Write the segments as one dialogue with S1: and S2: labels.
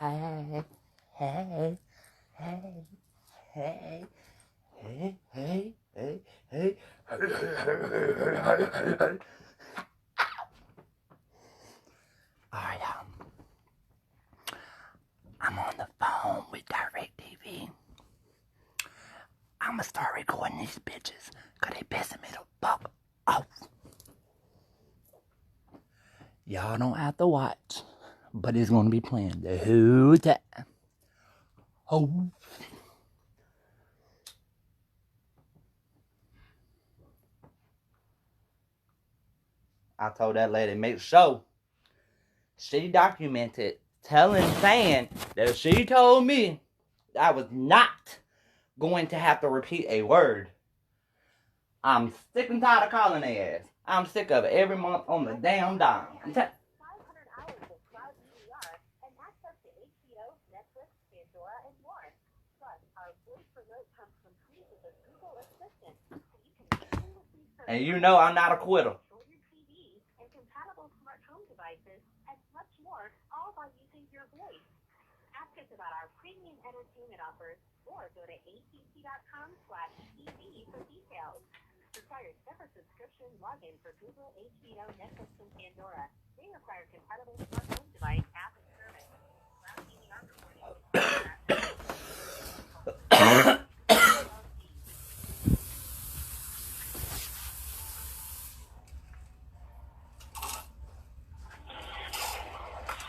S1: Hey, hey, hey, hey, hey, hey, hey, hey. Alright, I'm on the phone with DirecTv. I'ma start recording these bitches, cause they pissing me the fuck off. Y'all don't have to watch, but it's gonna be playing the whole time. Oh. I told that lady, make sure she documented saying that she told me I was not going to have to repeat a word. I'm sick and tired of calling their ass. I'm sick of it every month on the damn dime. And you know I'm not a quitter. Ask us about our premium entertainment offers or go to att.com/TV for details. Requires separate subscription login for Google, HBO, Netflix, and Pandora. They require compatible smart home device, app, and service. Cloud TV are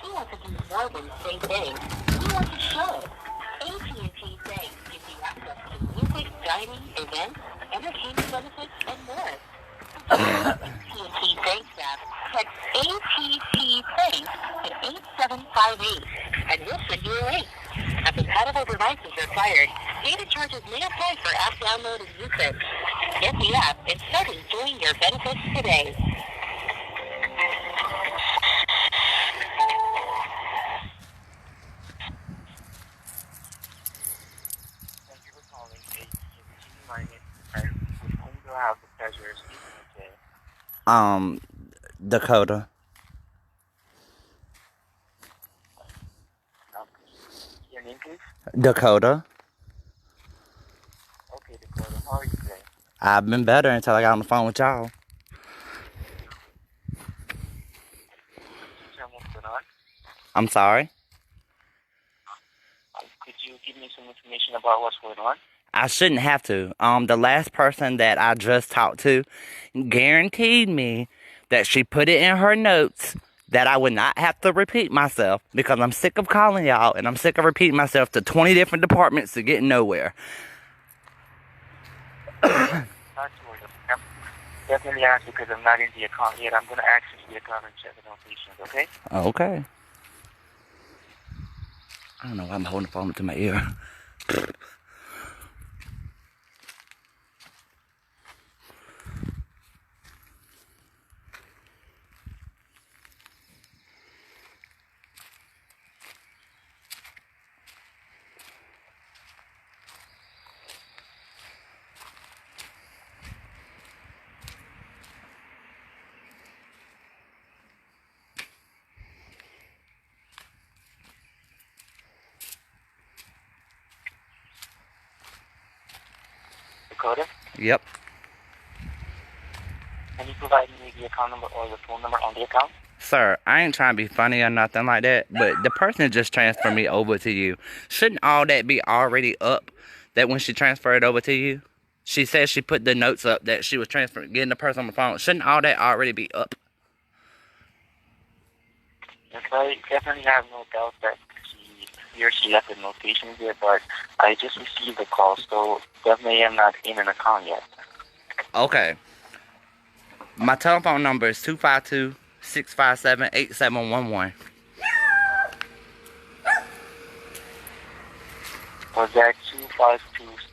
S1: We want to do more than say things. We want to show it. AT&T Thanks gives you access to music, dining, events, entertainment benefits, and more. AT&T Thanks app. Text ATT Thanks to 8758 and we'll send you a link. A compatible device is required. Data charges may apply for app download and usage. Get the app and start enjoying your benefits today. Thank you for calling AT&T Market. With whom do I have the pleasure of speaking today? Dakota. Your name, please? Dakota. Okay, Dakota. How are you today? I've been better until I got on the phone with y'all. I'm sorry? Could you give me some information about what's going on? I shouldn't have to. The last person that I just talked to guaranteed me that she put it in her notes that I would not have to repeat myself because I'm sick of calling y'all and I'm sick of repeating myself to 20 different departments to get nowhere. Not to worry. Definitely ask because I'm not in the account yet. I'm going to access the account and check the notations, okay? Okay. I don't know why I'm holding the phone to my ear. Dakota? Yep. Can you provide me the account number or the phone number on the account? Sir, I ain't trying to be funny or nothing like that, but the person just transferred me over to you. Shouldn't all that be already up? That when she transferred it over to you? She said she put the notes up that she was transferring, getting the person on the phone. Shouldn't all that already be up? Yes, I definitely have no doubt that he or she left the notations there, but I just received the call, so definitely am not in an account yet. Okay. My telephone number is 252-657-8711. Was that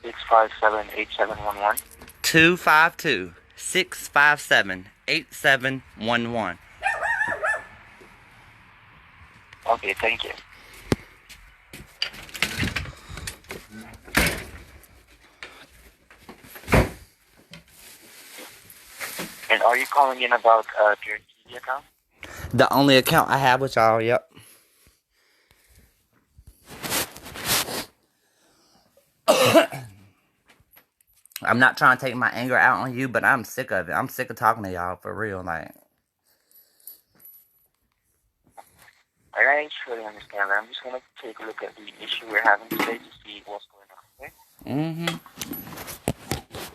S1: 252-657-8711? 252-657-8711. Okay, thank you. And are you calling in about your TV account? The only account I have with y'all, yep.
S2: I'm not trying to take my anger out on you, but I'm sick of it. I'm sick of talking to y'all for real. Like,
S1: I surely understand that. I'm just gonna take a look at the issue we're having today to see what's going on. Okay?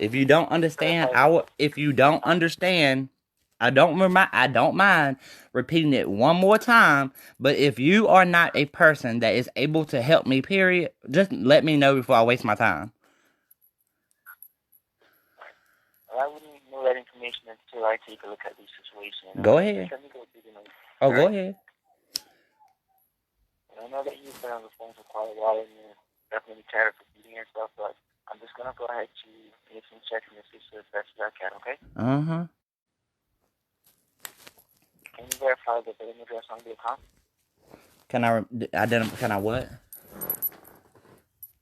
S2: if you don't understand, I don't mind repeating it one more time. But if you are not a person that is able to help me, period, just let me know before I waste my time.
S1: Well, I wouldn't know that information until I take a look at the situation.
S2: Go ahead.
S1: Just let me go through the notes.
S2: Oh, go ahead.
S1: I know that you've been on the phone for quite a while and you're definitely tired of repeating and stuff, but I'm just gonna go ahead to make some checks in the system as best as I can, okay? Can you verify the billing address on the account?
S2: Can I what?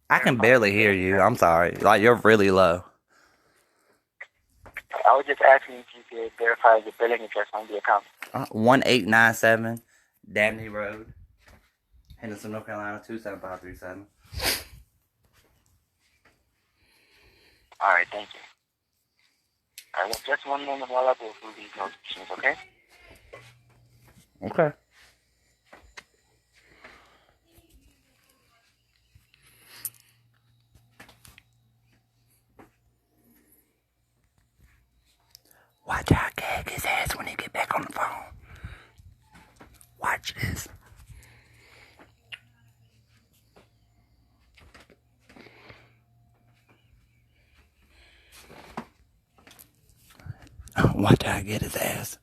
S2: I can barely hear you. I'm sorry. Like, you're really low.
S1: I was just asking if you could verify the billing address on the account.
S2: 1897 Dabney Road, Henderson, North Carolina, 27537.
S1: Alright, thank you. Alright, just one moment while I go through these notifications, okay?
S2: Okay. Watch out, gag his ass when he get back on the phone. Watch this. Watch out, get his ass.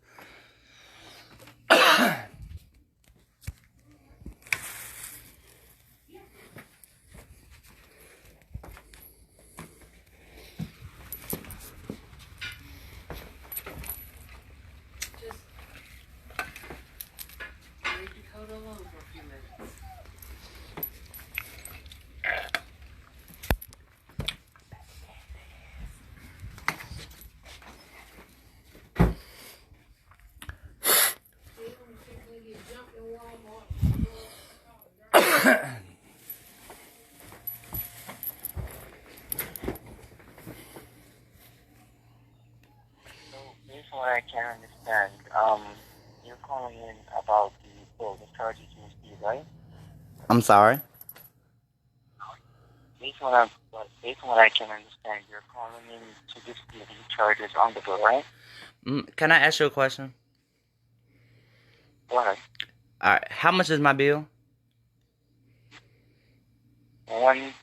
S1: Here's what I can understand. You're calling in about the charges you received, right?
S2: I'm sorry?
S1: Based on what I can understand, you're calling in to dispute the charges on the bill, right?
S2: Can I ask you a question?
S1: Go ahead.
S2: Alright, how much is my bill?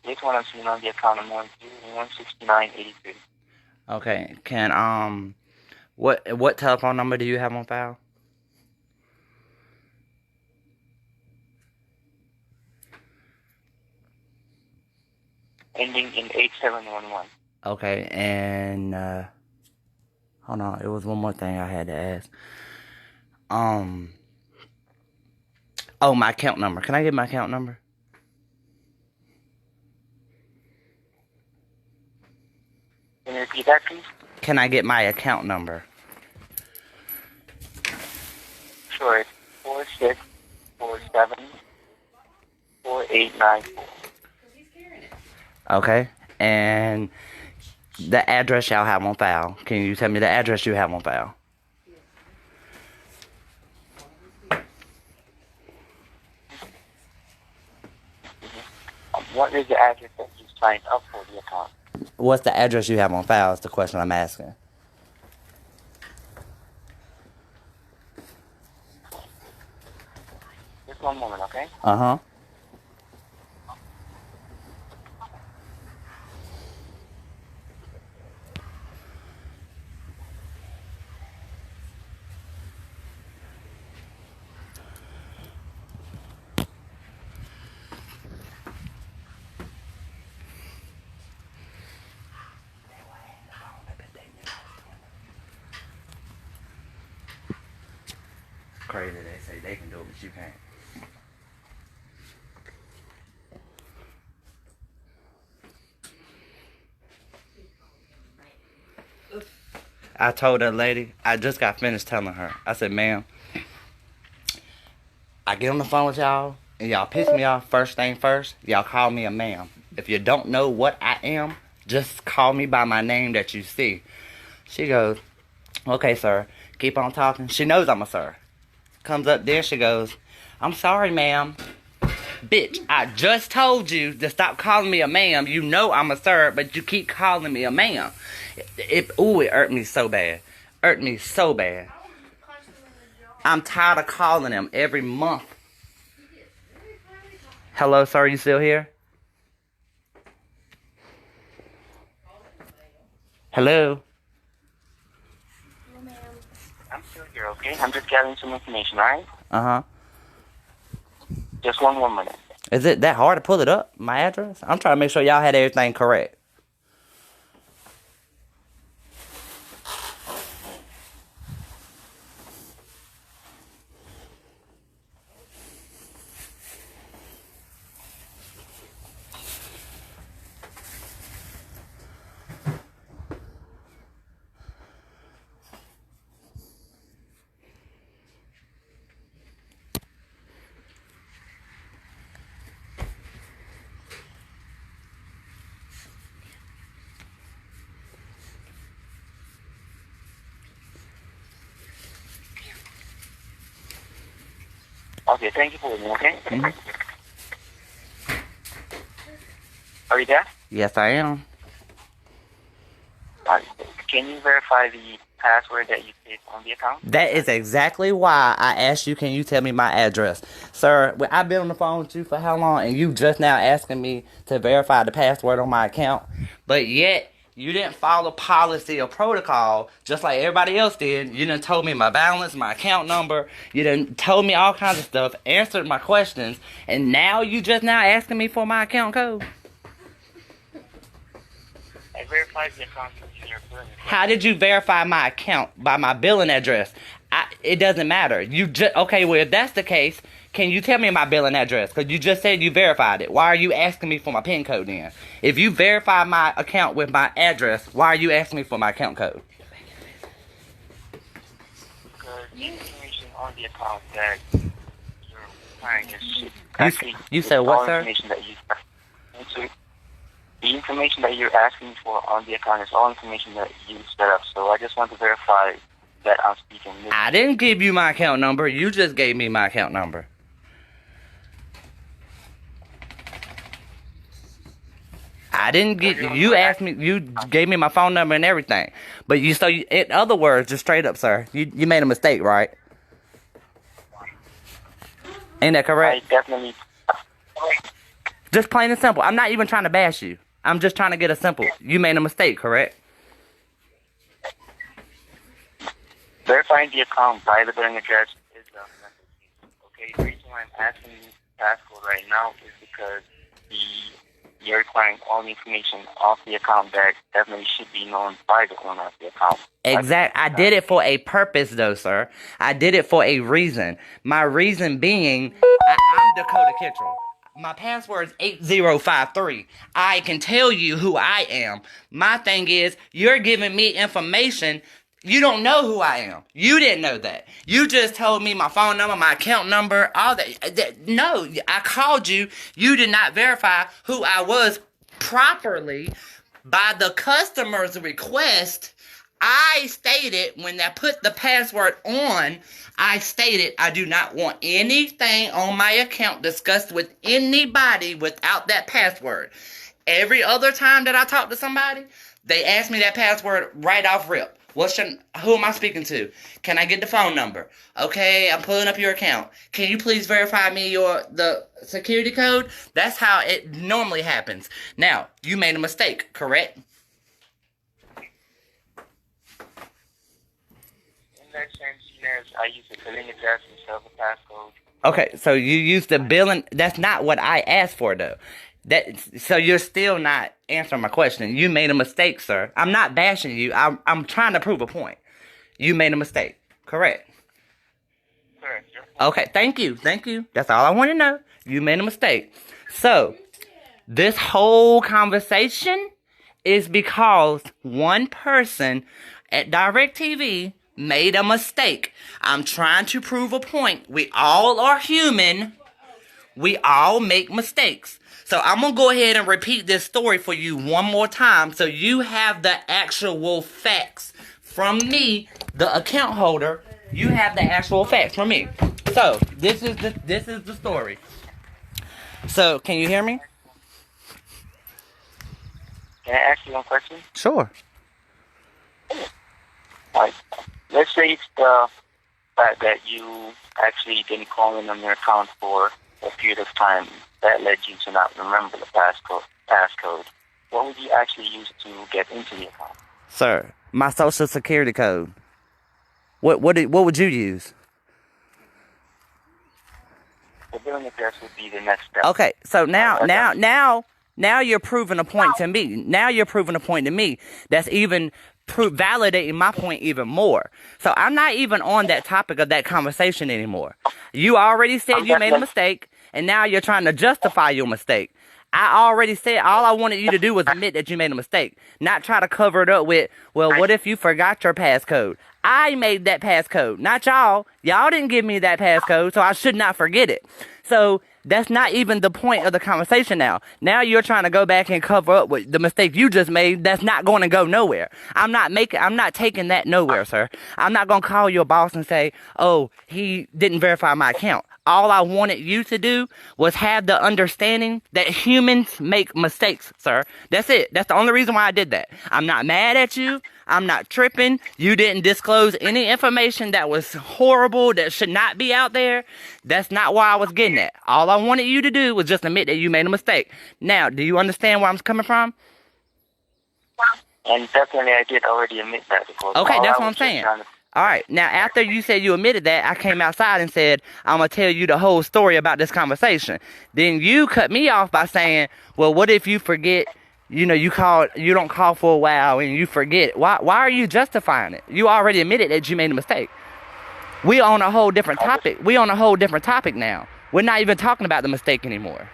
S1: This one I'm seeing on the account of 169.83.
S2: Okay, what telephone number do you have on file?
S1: Ending in 8711.
S2: Okay, and hold on, it was one more thing I had to ask. Oh, my account number. Can I get my account number?
S1: Can you repeat that, please?
S2: Can I get my account number?
S1: Sure, it's 46474894.
S2: Okay, and the address y'all have on file. Can you tell me the address you have on file?
S1: What is the address that you signed up for the account?
S2: What's the address you have on file is the question I'm asking.
S1: Just one moment, okay?
S2: Uh-huh. Crazy, they say they can do it, but you can't. I told that lady, I just got finished telling her. I said, ma'am, I get on the phone with y'all, and y'all piss me off first thing first. Y'all call me a ma'am. If you don't know what I am, Just call me by my name that you see. She goes, okay, sir. Keep on talking. She knows I'm a sir. Comes up there, she goes, I'm sorry, ma'am. Bitch, I just told you to stop calling me a ma'am. You know I'm a sir, but you keep calling me a ma'am. It hurt me so bad. Hurt me so bad. I'm tired of calling him every month. Hello, sir, you still here? Hello?
S1: I'm still here, okay? I'm just gathering some information, alright?
S2: Uh-huh.
S1: Just one more minute.
S2: Is it that hard to pull it up, my address? I'm trying to make sure y'all had everything correct.
S1: Okay, thank you for waiting, okay?
S2: Mm-hmm.
S1: Are you there?
S2: Yes, I am.
S1: Alright. Can you verify the password that you placed on the account?
S2: That is exactly why I asked you, can you tell me my address? Sir, I've been on the phone with you for how long, and you just now asking me to verify the password on my account, but yet you didn't follow policy or protocol just like everybody else did. You done told me my balance, my account number. You done told me all kinds of stuff, answered my questions, and now you just now asking me for my account code?
S1: I verified the account using your billing address.
S2: How did you verify my account by my billing address? It doesn't matter. Okay, well, if that's the case, can you tell me my billing address? Because you just said you verified it. Why are you asking me for my PIN code then? If you verify my account with my address, why are you asking me for my account code?
S1: Because the information on the account that you're applying is
S2: You said what, sir?
S1: The information that you're asking for on the account is all information that you set up. So I just want to verify that I'm speaking.
S2: I didn't give you my account number. You just gave me my account number. I didn't get you. Asked me. You gave me my phone number and everything. But in other words, just straight up, sir, you made a mistake, right? Ain't that correct?
S1: I definitely.
S2: Just plain and simple. I'm not even trying to bash you. I'm just trying to get a simple. You made a mistake, correct?
S1: Verifying the account by the billing address is a method. Okay, the reason why I'm asking you the passcode right now is because you're requiring all the information off the account that definitely should be known by the owner of the account.
S2: Exactly. I did it for a purpose, though, sir. I did it for a reason. My reason being, I'm Dakota Kittrell. My password is 8053. I can tell you who I am. My thing is, you're giving me information. You don't know who I am. You didn't know that. You just told me my phone number, my account number, all that. No, I called you. You did not verify who I was properly by the customer's request. I stated when I put the password on, I stated I do not want anything on my account discussed with anybody without that password. Every other time that I talk to somebody, they ask me that password right off rip. Who am I speaking to? Can I get the phone number? Okay, I'm pulling up your account. Can you please verify me the security code? That's how it normally happens. Now, you made a mistake, correct?
S1: In that sense, yes, I use the billing address instead of the passcode.
S2: Okay, so you used the billing. That's not what I asked for, though. So you're still not answering my question. You made a mistake, sir. I'm not bashing you. I'm trying to prove a point. You made a mistake, correct?
S1: Correct, sir.
S2: Okay, thank you. That's all I want to know. You made a mistake. So, this whole conversation is because one person at DirecTv made a mistake. I'm trying to prove a point. We all are human. We all make mistakes. So I'm going to go ahead and repeat this story for you one more time so you have the actual facts from me, the account holder. You have the actual facts from me. So, this is the story. So, can you hear me?
S3: Can I ask you one question?
S2: Sure.
S3: Like, let's say it's the fact that you actually didn't call in on your account for a period of time that led you to not remember the passcode. What would you actually use to get into the account?
S2: Sir, my social security code. What would you use?
S3: The billing address would be the next step.
S2: Okay, so now you're proving a point to me. Now you're proving a point to me that's even validating my point even more. So I'm not even on that topic of that conversation anymore. You already said you made a mistake, and now you're trying to justify your mistake. I already said all I wanted you to do was admit that you made a mistake, not try to cover it up with, well, what if you forgot your passcode? I made that passcode, not y'all. Y'all didn't give me that passcode, so I should not forget it. So that's not even the point of the conversation now. Now you're trying to go back and cover up with the mistake you just made. That's not going to go nowhere. I'm not taking that nowhere, sir. I'm not going to call your boss and say, oh, he didn't verify my account. All I wanted you to do was have the understanding that humans make mistakes, sir. That's it. That's the only reason why I did that. I'm not mad at you. I'm not tripping. You didn't disclose any information that was horrible, that should not be out there. That's not why I was getting at. All I wanted you to do was just admit that you made a mistake. Now, do you understand where I'm coming from?
S3: And definitely I did already admit that.
S2: Okay, that's what I'm saying. All right, now after you said you admitted that, I came outside and said, I'm going to tell you the whole story about this conversation. Then you cut me off by saying, well, what if you forget, you don't call for a while and you forget. Why are you justifying it? You already admitted that you made a mistake. We on a whole different topic. We on a whole different topic now. We're not even talking about the mistake anymore.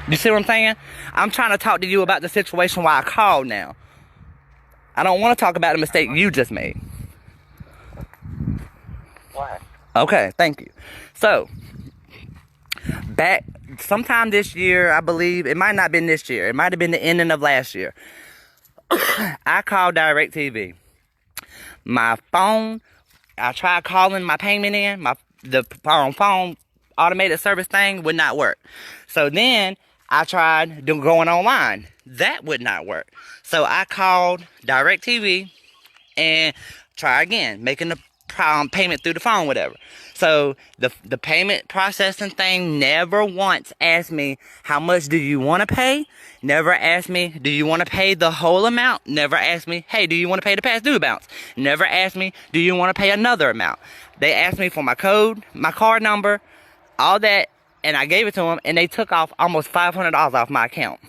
S2: You see what I'm saying? I'm trying to talk to you about the situation why I called now. I don't want to talk about the mistake you just made.
S3: Why?
S2: Okay, thank you. So, back sometime this year, I believe, it might not have been this year. It might have been the ending of last year. I called DirecTv. My phone, I tried calling my payment in. The phone automated service thing would not work. So then I tried going online. That would not work. So I called DirecTV and try again, making the payment through the phone, whatever. So the payment processing thing never once asked me, how much do you want to pay? Never asked me, do you want to pay the whole amount? Never asked me, hey, do you want to pay the past due balance? Never asked me, do you want to pay another amount? They asked me for my code, my card number, all that, and I gave it to them, and they took off almost $500 off my account.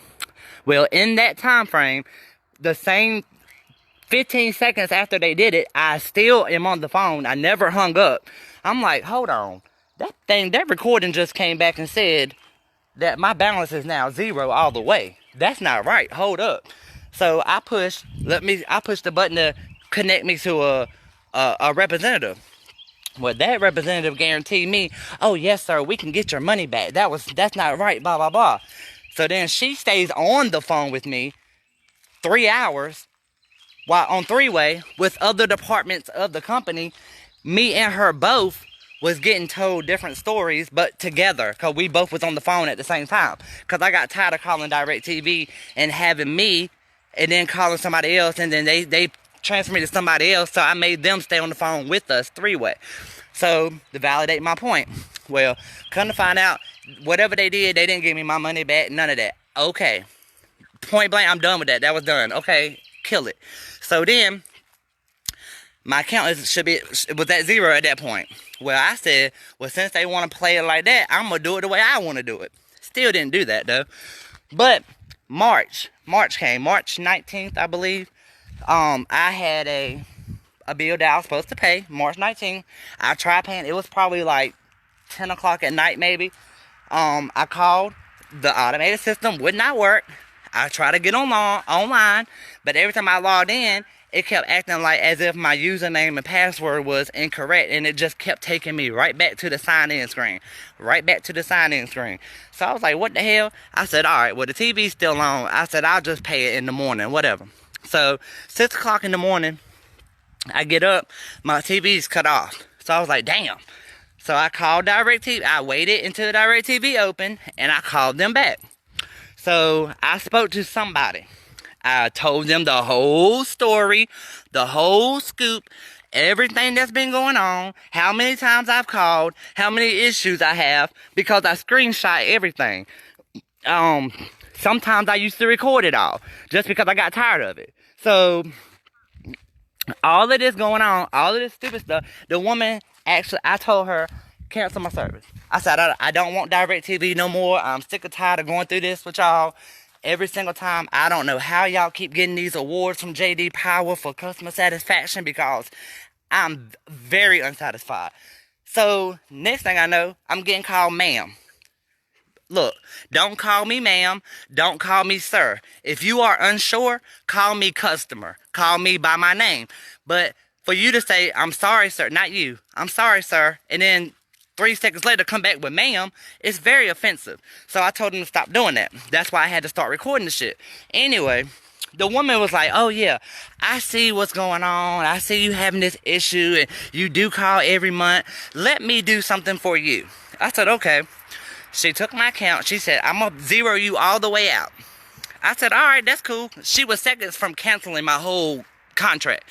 S2: Well, in that time frame, the same 15 seconds after they did it, I still am on the phone. I never hung up. I'm like, hold on. That recording just came back and said that my balance is now 0 all the way. That's not right. Hold up. So I pushed the button to connect me to a representative. Well, that representative guaranteed me, oh yes sir, we can get your money back. That's not right, blah blah blah. So then she stays on the phone with me 3 hours while on three-way with other departments of the company. Me and her both was getting told different stories, but together, because we both was on the phone at the same time. Because I got tired of calling DirecTV and having me and then calling somebody else, and then they transferred me to somebody else, so I made them stay on the phone with us three-way. So, to validate my point, well, come to find out, whatever they did, they didn't give me my money back, none of that. Okay. Point blank, I'm done with that. That was done. Okay, kill it. So then, my account was at 0 at that point. Well, I said, well, since they want to play it like that, I'm going to do it the way I want to do it. Still didn't do that, though. But March came. March 19th, I believe. I had a bill that I was supposed to pay. March 19th. I tried paying. It was probably like 10 o'clock at night, maybe. I called. The automated system would not work. I tried to get online, but every time I logged in, it kept acting like as if my username and password was incorrect, and it just kept taking me right back to the sign-in screen. Right back to the sign-in screen. So I was like, what the hell? I said, alright, well the TV's still on. I said, I'll just pay it in the morning, whatever. So 6 o'clock in the morning, I get up, my TV's cut off. So I was like, damn. So I called DirecTv. I waited until DirecTV opened, and I called them back. So I spoke to somebody. I told them the whole story, the whole scoop, everything that's been going on, how many times I've called, how many issues I have, because I screenshot everything. Sometimes I used to record it all, just because I got tired of it. So all of this going on, all of this stupid stuff, the woman actually, I told her, cancel my service. I said, I don't want DirecTV no more. I'm sick and tired of going through this with y'all every single time. I don't know how y'all keep getting these awards from JD Power for customer satisfaction, because I'm very unsatisfied. So next thing I know, I'm getting called ma'am. Look, don't call me ma'am. Don't call me sir. If you are unsure, call me customer. Call me by my name. But for you to say, I'm sorry, sir, not you. I'm sorry, sir. And then 3 seconds later come back with ma'am, it's very offensive. So I told him to stop doing that. That's why I had to start recording the shit. Anyway, the woman was like, oh yeah, I see what's going on. I see you having this issue and you do call every month. Let me do something for you. I said, okay. She took my account. She said, I'm going to zero you all the way out. I said, all right, that's cool. She was seconds from canceling my whole contract.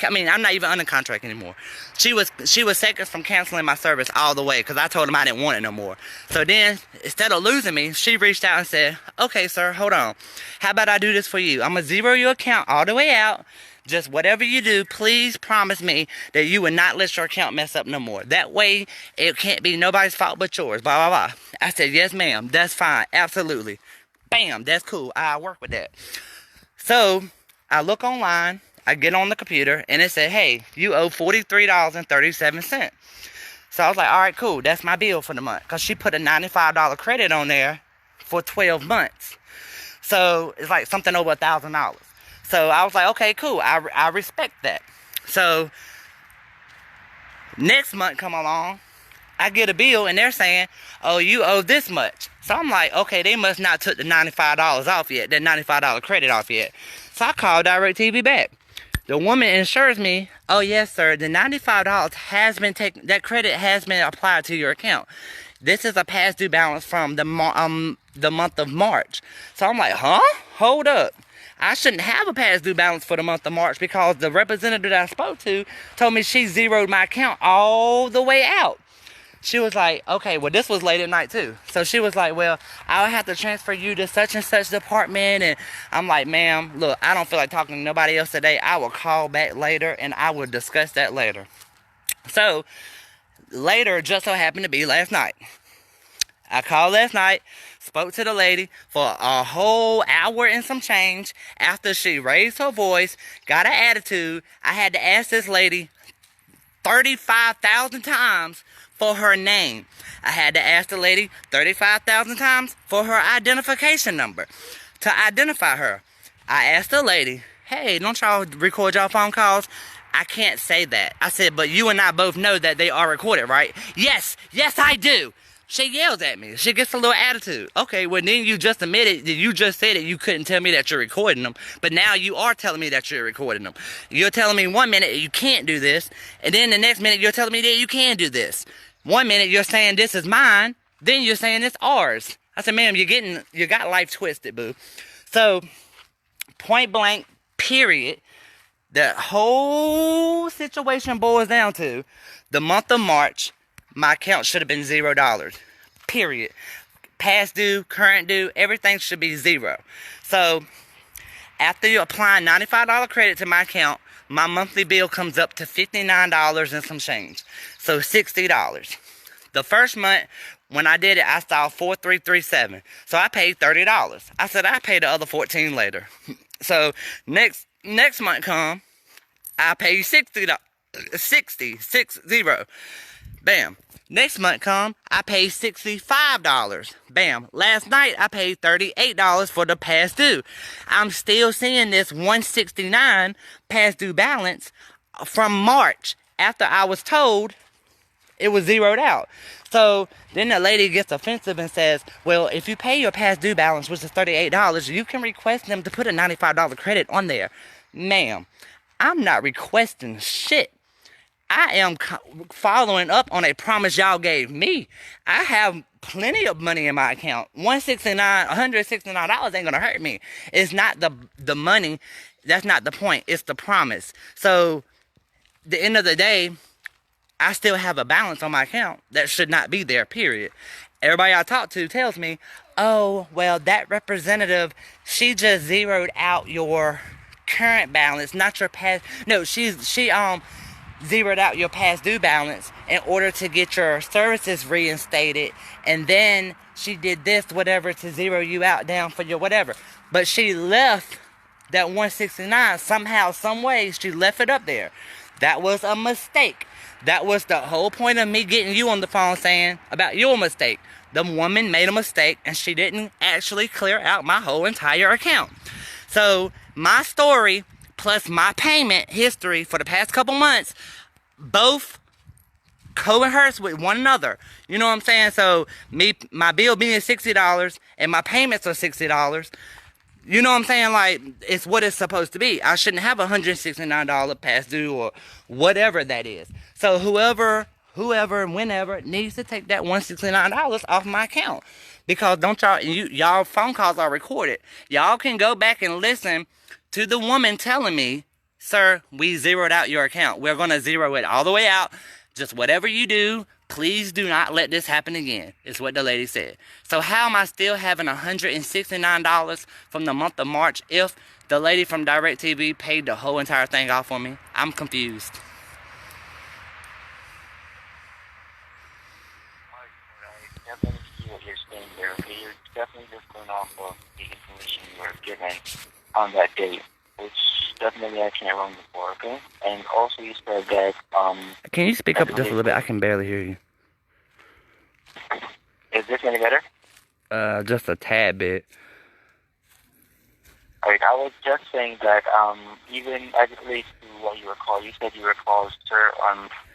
S2: I mean, I'm not even under contract anymore. She was seconds from canceling my service all the way, because I told him I didn't want it no more. So then, instead of losing me, she reached out and said, okay, sir, hold on. How about I do this for you? I'm going to zero your account all the way out. Just whatever you do, please promise me that you will not let your account mess up no more. That way, it can't be nobody's fault but yours. Blah, blah, blah. I said, yes, ma'am. That's fine. Absolutely. Bam. That's cool. I work with that. So, I look online. I get on the computer, and it said, hey, you owe $43.37. So I was like, all right, cool. That's my bill for the month. Because she put a $95 credit on there for 12 months. So, it's like something over $1,000. So I was like, okay, cool. I respect that. So next month come along, I get a bill and they're saying, oh, you owe this much. So I'm like, okay, they must not took the $95 off yet, that $95 credit off yet. So I called DirecTV back. The woman assures me, oh yes, sir, the $95 has been taken, that credit has been applied to your account. This is a past due balance from the month of March. So I'm like, huh? Hold up. I shouldn't have a past due balance for the month of March, because the representative that I spoke to told me she zeroed my account all the way out. She was like, okay, well, this was late at night too. So she was like, well, I'll have to transfer you to such and such department. And I'm like, ma'am, look, I don't feel like talking to nobody else today. I will call back later and I will discuss that later. So later just so happened to be last night. I called last night, spoke to the lady for a whole hour and some change. After she raised her voice, got an attitude, I had to ask this lady 35,000 times for her name. I had to ask the lady 35,000 times for her identification number to identify her. I asked the lady, hey, don't y'all record y'all phone calls? I can't say that. I said, but you and I both know that they are recorded, right? Yes, I do. She yells at me. She gets a little attitude. Okay, well then you just admitted that you just said that you couldn't tell me that you're recording them. But now you are telling me that you're recording them. You're telling me 1 minute you can't do this. And then the next minute you're telling me that you can do this. 1 minute you're saying this is mine. Then you're saying it's ours. I said, ma'am, you got life twisted, boo. So, point blank, period. The whole situation boils down to the month of March. My account should have been $0. Period. Past due, current due, everything should be zero. So, after you apply $95 credit to my account, my monthly bill comes up to $59 and some change. So, $60. The first month, when I did it, I saw $43.37. So, I paid $30. I said I pay the other $14 later. So, next month come, I pay $60. 60. Bam. Next month come, I pay $65. Bam. Last night, I paid $38 for the past due. I'm still seeing this $169 past due balance from March after I was told it was zeroed out. So then the lady gets offensive and says, well, if you pay your past due balance, which is $38, you can request them to put a $95 credit on there. Ma'am, I'm not requesting shit. I am following up on a promise y'all gave me. I have plenty of money in my account. $169 ain't gonna hurt me. It's not the money. That's not the point. It's the promise. So, the end of the day, I still have a balance on my account that should not be there, period. Everybody I talk to tells me, oh, well, that representative, she just zeroed out your current balance, not your past. No, she zeroed out your past due balance in order to get your services reinstated, and then she did this, whatever, to zero you out down for your whatever. But she left that 169 somehow, some way, she left it up there. That was a mistake. That was the whole point of me getting you on the phone saying about your mistake. The woman made a mistake and she didn't actually clear out my whole entire account. So my story plus my payment history for the past couple months, both co-rehearse with one another. You know what I'm saying? So my bill being $60 and my payments are $60. You know what I'm saying? Like, it's what it's supposed to be. I shouldn't have $169 past due or whatever that is. So whoever, whenever needs to take that $169 off my account. Because don't y'all phone calls are recorded. Y'all can go back and listen to the woman telling me, sir, we zeroed out your account. We're going to zero it all the way out. Just whatever you do, please do not let this happen again, is what the lady said. So how am I still having $169 from the month of March if the lady from DirecTv paid the whole entire thing off for me? I'm confused.
S3: I definitely see what you're saying there, okay? You're definitely just going off of the information you were given on that date, which definitely I can't run before, okay? And also you said that,
S2: Can you speak up just a little bit? I can barely hear you.
S3: Is this any better?
S2: Just a tad bit.
S3: Alright, I was just saying that, even as it relates to what you were called, you said you were called sir,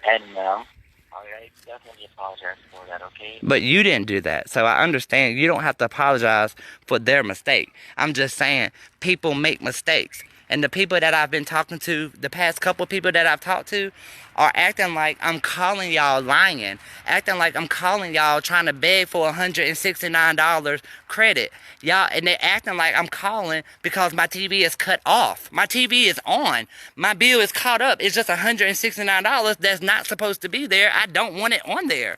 S3: and ma'am. Alright, I definitely apologize for that, okay?
S2: But you didn't do that, so I understand. You don't have to apologize for their mistake. I'm just saying, people make mistakes. And the people that I've been talking to, the past couple people that I've talked to, are acting like I'm calling y'all lying. Acting like I'm calling y'all trying to beg for $169 credit. Y'all, and they're acting like I'm calling because my TV is cut off. My TV is on. My bill is caught up. It's just $169 that's not supposed to be there. I don't want it on there.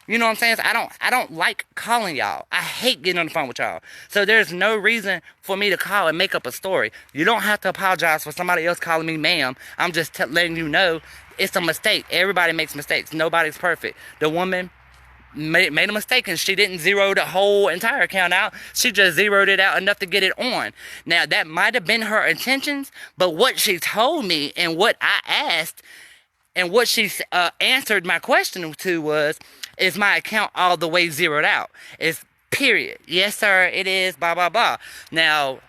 S2: You know what I'm saying? So I don't like calling y'all. I hate getting on the phone with y'all. So there's no reason for me to call and make up a story. You don't have to apologize for somebody else calling me ma'am. I'm just letting you know it's a mistake. Everybody makes mistakes. Nobody's perfect. The woman made a mistake and she didn't zero the whole entire account out. She just zeroed it out enough to get it on. Now, that might have been her intentions, but what she told me and what I asked and what she answered my question to was, is my account all the way zeroed out? It's period. Yes, sir, it is, blah, blah, blah. Now,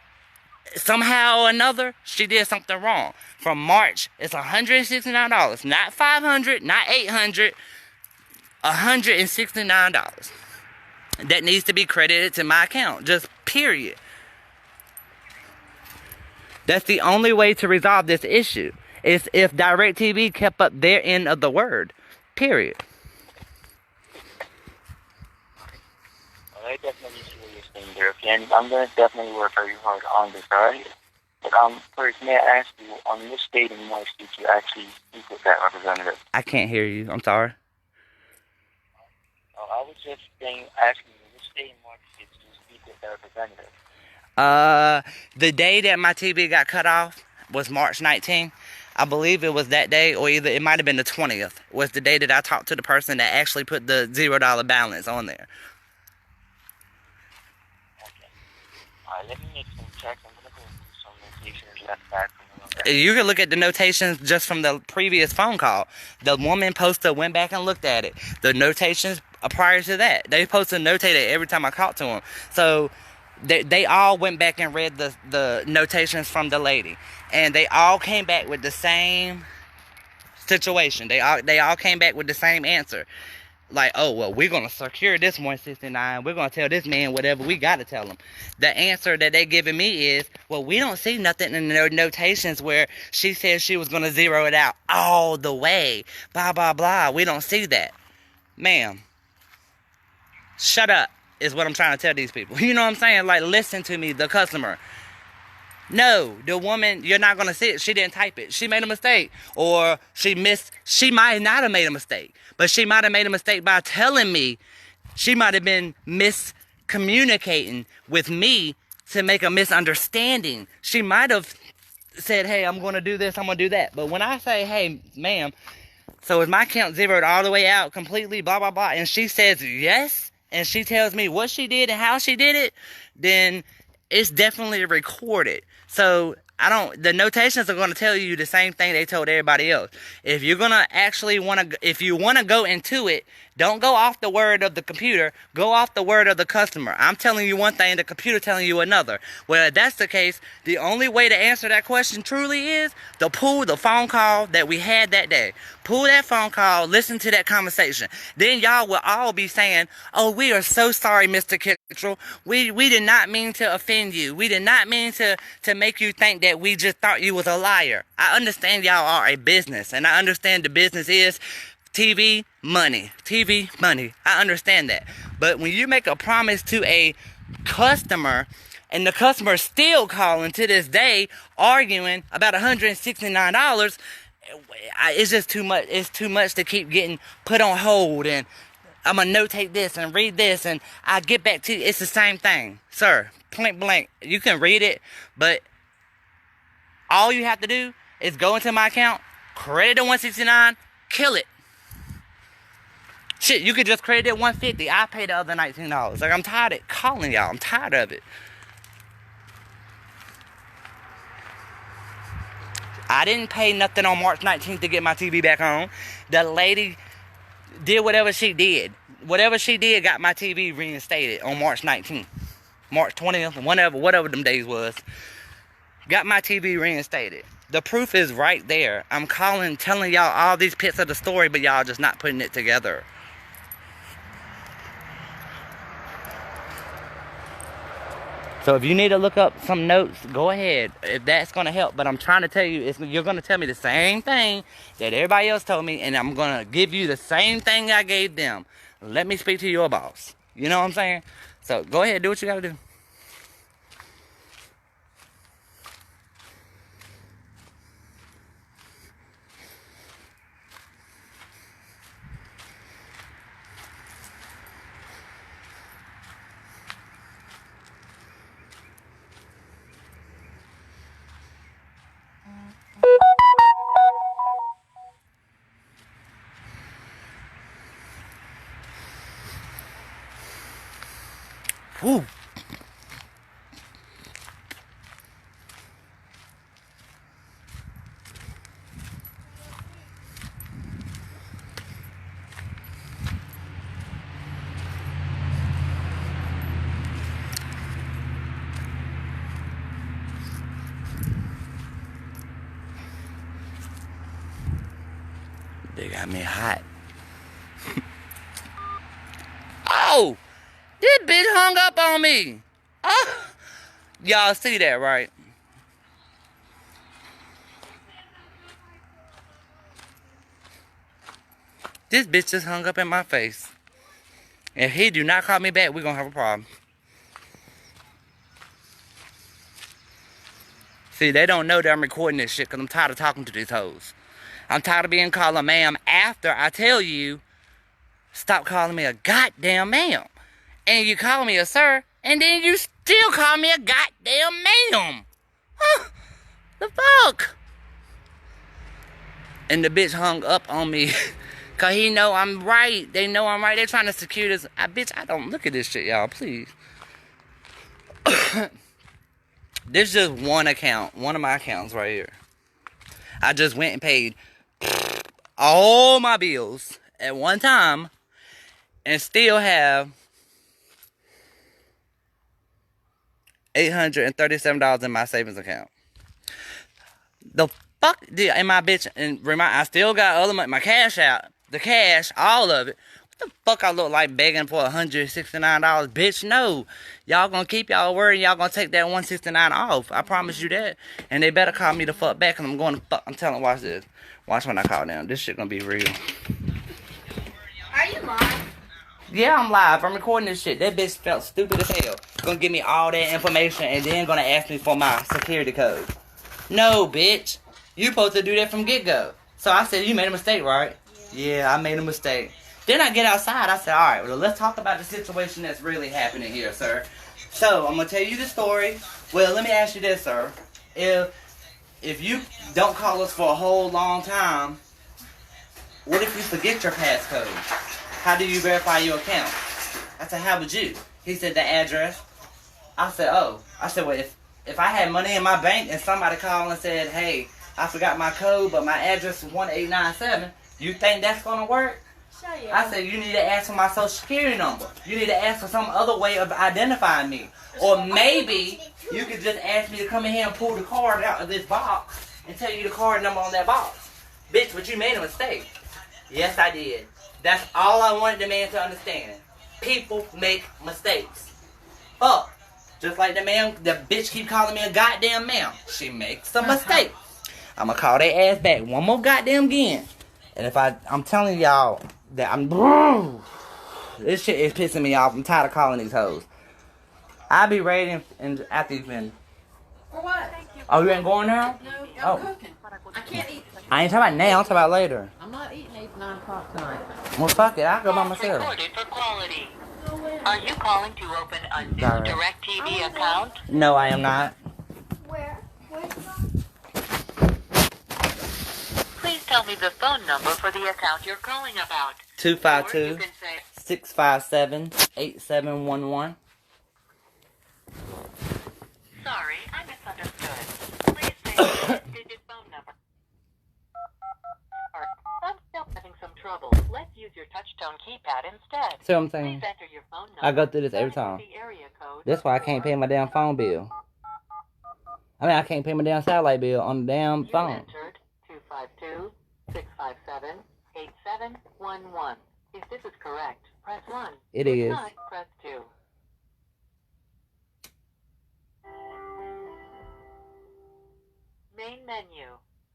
S2: somehow or another, she did something wrong. From March, it's $169. Not $500, not $800, $169. That needs to be credited to my account. Just period. That's the only way to resolve this issue. Is if DirecTV kept up their end of the word. Period.
S3: I definitely see what you're saying there, okay? And I'm going to definitely work very hard on this, alright? But first, may I ask you, on which date in March did you actually speak with that representative?
S2: I can't hear you. I'm sorry.
S3: I was just asking you, which date in March did you speak with that representative?
S2: The day that my TV got cut off was March 19th. I believe it was that day, or either it might have been the 20th, was the day that I talked to the person that actually put the $0 balance on there.
S3: Okay. Let me make some checks. I'm going to go through some locations left back from
S2: You can look at the notations just from the previous phone call. The woman posted, went back and looked at it. The notations prior to that, they posted notated every time I talked to them. So they all went back and read the notations from the lady, and they all came back with the same situation. They all came back with the same answer. Like, oh, well, we're going to secure this 169. We're going to tell this man whatever we got to tell him. The answer that they giving me is, well, we don't see nothing in the notations where she said she was going to zero it out all the way. Blah, blah, blah. We don't see that. Ma'am, shut up is what I'm trying to tell these people. You know what I'm saying? Like, listen to me, the customer. No, the woman, you're not going to see it. She didn't type it. She made a mistake. Or she might not have made a mistake. But she might have made a mistake by telling me. She might have been miscommunicating with me to make a misunderstanding. She might have said, hey, I'm going to do this, I'm going to do that. But when I say, hey, ma'am, so is my count zeroed all the way out completely, blah, blah, blah, and she says yes, and she tells me what she did and how she did it, then it's definitely recorded. So the notations are going to tell you the same thing they told everybody else. If you're going to actually if you want to go into it, don't go off the word of the computer, go off the word of the customer. I'm telling you one thing, the computer telling you another. Well, if that's the case, the only way to answer that question truly is to pull the phone call that we had that day. Pull that phone call, listen to that conversation. Then y'all will all be saying, oh, we are so sorry, Mr. Kittrell. We did not mean to offend you. We did not mean to make you think that we just thought you was a liar. I understand y'all are a business, and I understand the business is TV, money. TV, money. I understand that. But when you make a promise to a customer, and the customer is still calling to this day, arguing about $169, it's just too much. It's too much to keep getting put on hold, and I'm going to notate this and read this, and I'll get back to you. It's the same thing. Sir, point blank. You can read it, but all you have to do is go into my account, credit the 169, kill it. Shit, you could just credit it $150. I paid the other $19. Like, I'm tired of calling y'all. I'm tired of it. I didn't pay nothing on March 19th to get my TV back on. The lady did whatever she did. Whatever she did got my TV reinstated on March 19th. March 20th, whatever them days was. Got my TV reinstated. The proof is right there. I'm calling, telling y'all all these bits of the story, but y'all just not putting it together. So if you need to look up some notes, go ahead. If that's going to help. But I'm trying to tell you, you're going to tell me the same thing that everybody else told me, and I'm going to give you the same thing I gave them. Let me speak to your boss. You know what I'm saying? So go ahead, do what you got to do. Whew. They got me hot. Oh! This bitch hung up on me. Oh. Y'all see that, right? This bitch just hung up in my face. If he do not call me back, we're going to have a problem. See, they don't know that I'm recording this shit because I'm tired of talking to these hoes. I'm tired of being called a ma'am after I tell you, stop calling me a goddamn ma'am. And you call me a sir, and then you still call me a goddamn ma'am. Huh? The fuck? And the bitch hung up on me. Cause he know I'm right. They know I'm right. They're trying to secure this. Bitch, I don't look at this shit, y'all, please. This is just one account. One of my accounts right here. I just went and paid all my bills at one time and still have $837 in my savings account. The fuck did in my bitch and remind I still got other money, my cash out, the cash, all of it. What the fuck I look like begging for $169? Bitch, no. Y'all gonna keep y'all word and y'all gonna take that $169 off. I promise you that. And they better call me the fuck back, and I'm going to fuck. I'm telling, watch this. Watch when I call them. This shit gonna be real.
S4: Are you live?
S2: Yeah, I'm live. I'm recording this shit. That bitch felt stupid as hell. Gonna give me all that information and then gonna ask me for my security code. No, bitch. You supposed to do that from get-go. So I said, you made a mistake, right? Yeah, I made a mistake. Then I get outside. I said, all right, well, let's talk about the situation that's really happening here, sir. So, I'm going to tell you the story. Well, let me ask you this, sir. If you don't call us for a whole long time, what if you forget your passcode? How do you verify your account? I said, how would you? He said, the address. I said, oh. I said, well, if I had money in my bank and somebody called and said, hey, I forgot my code, but my address is 1897, you think that's going to work? I said, you need to ask for my social security number. You need to ask for some other way of identifying me. Or maybe you could just ask me to come in here and pull the card out of this box and tell you the card number on that box. Bitch, but you made a mistake. Yes, I did. That's all I wanted the man to understand. People make mistakes. Fuck. Just like the bitch keep calling me a goddamn ma'am. She makes a mistake. I'm gonna call their ass back one more goddamn again. And if I'm telling y'all that this shit is pissing me off. I'm tired of calling these hoes. I'll be ready and after you've been.
S4: For what?
S2: Oh, you ain't going now?
S4: No, I'm cooking. I can't eat.
S2: I ain't talking about now. I'm talking about later.
S4: I'm not eating 8, 9 o'clock tonight.
S2: Well, fuck it. I'll go by myself.
S1: Recorded for quality. Are you calling to open a new DirecTV account?
S2: No, I am not.
S4: Where?
S1: Please tell me the phone number for the account you're calling about. Or you
S2: 252
S1: can say,
S2: 657 8711.
S1: sorry, I misunderstood. Please say the 6-digit phone number. I'm still having some trouble. Let's use your touchtone keypad instead.
S2: See what I'm
S1: Please
S2: saying?
S1: enter your phone number.
S2: I go through this every time.
S1: The area code.
S2: That's why I can't pay my damn phone bill. I mean, I can't pay my damn satellite bill on the damn
S1: You
S2: phone.
S1: entered 252-657-8711. If this is correct, press 1.
S2: It
S1: If
S2: is.
S1: not, press 2. Main menu.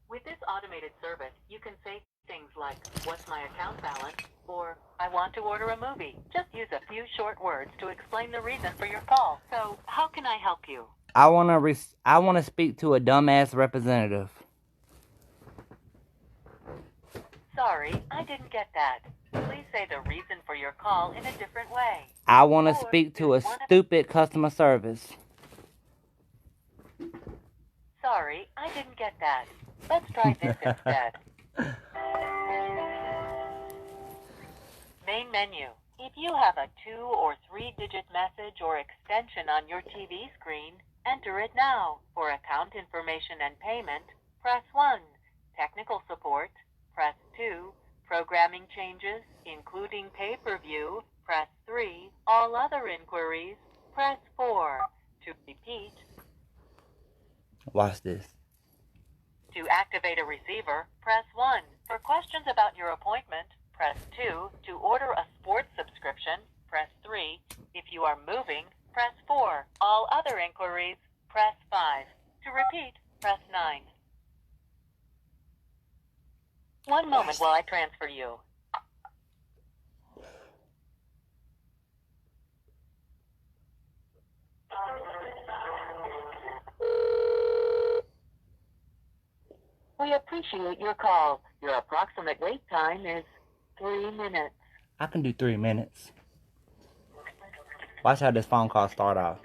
S1: With this automated service, you can say things like, what's my account balance? Or, I want to order a movie. Just use a few short words to explain the reason for your call. So, how can I help you?
S2: I wanna speak to a dumbass representative.
S1: Sorry, I didn't get that. Please say the reason for your call in a different way.
S2: I wanna
S1: Or
S2: speak to a
S1: you wanna-
S2: stupid customer service.
S1: Sorry, I didn't get that. Let's try this instead. Main menu. If you have a 2- or 3-digit message or extension on your TV screen, enter it now. For account information and payment, press 1. Technical support, press 2. Programming changes, including pay-per-view, press 3. All other inquiries, press 4. To repeat,
S2: Watch this.
S1: to activate a receiver, press 1. For questions about your appointment, press 2. To order a sports subscription, press 3. If you are moving, press 4. All other inquiries, press 5. To repeat, press 9. One moment while I transfer you. We appreciate your call. Your approximate wait time is 3 minutes.
S2: I can do 3 minutes. Watch how this phone call start off.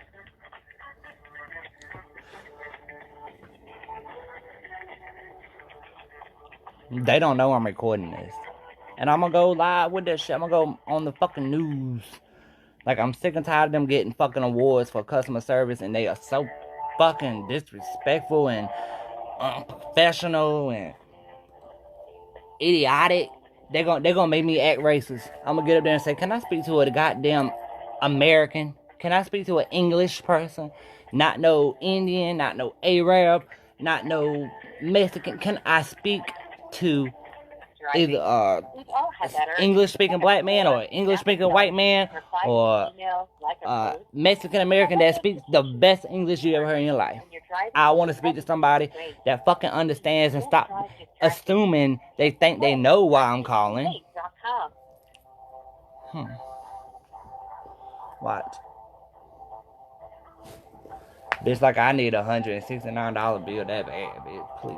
S2: They don't know I'm recording this. And I'm gonna go live with that shit. I'm gonna go on the fucking news. Like, I'm sick and tired of them getting fucking awards for customer service, and they are so fucking disrespectful and unprofessional and idiotic, they're gonna make me act racist. I'm gonna get up there and say, can I speak to a goddamn American? Can I speak to an English person? Not no Indian, not no Arab, not no Mexican. Can I speak to either English speaking black man or English speaking white man or Mexican American that speaks the best English you ever heard in your life? I want to speak to somebody that fucking understands and stop assuming they think they know why I'm calling. Watch. Bitch, like I need a $169 bill that bad, bitch. Please.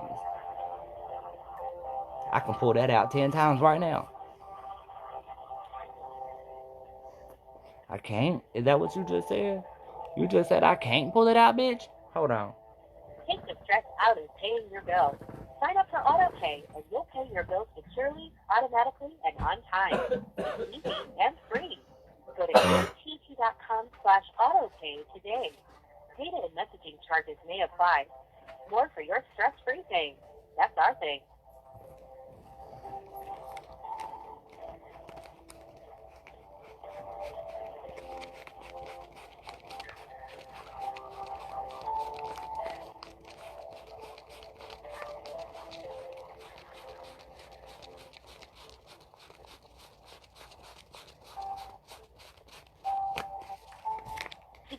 S2: I can pull that out 10 times right now. I can't? Is that what you just said? You just said I can't pull it out, bitch? Hold on.
S1: Take the stress out of paying your bills. Sign up for AutoPay, and you'll pay your bills securely, automatically, and on time. Easy and free. Go to DirecTv.com/AutoPay today. Data and messaging charges may apply. More for your stress-free thing. That's our thing.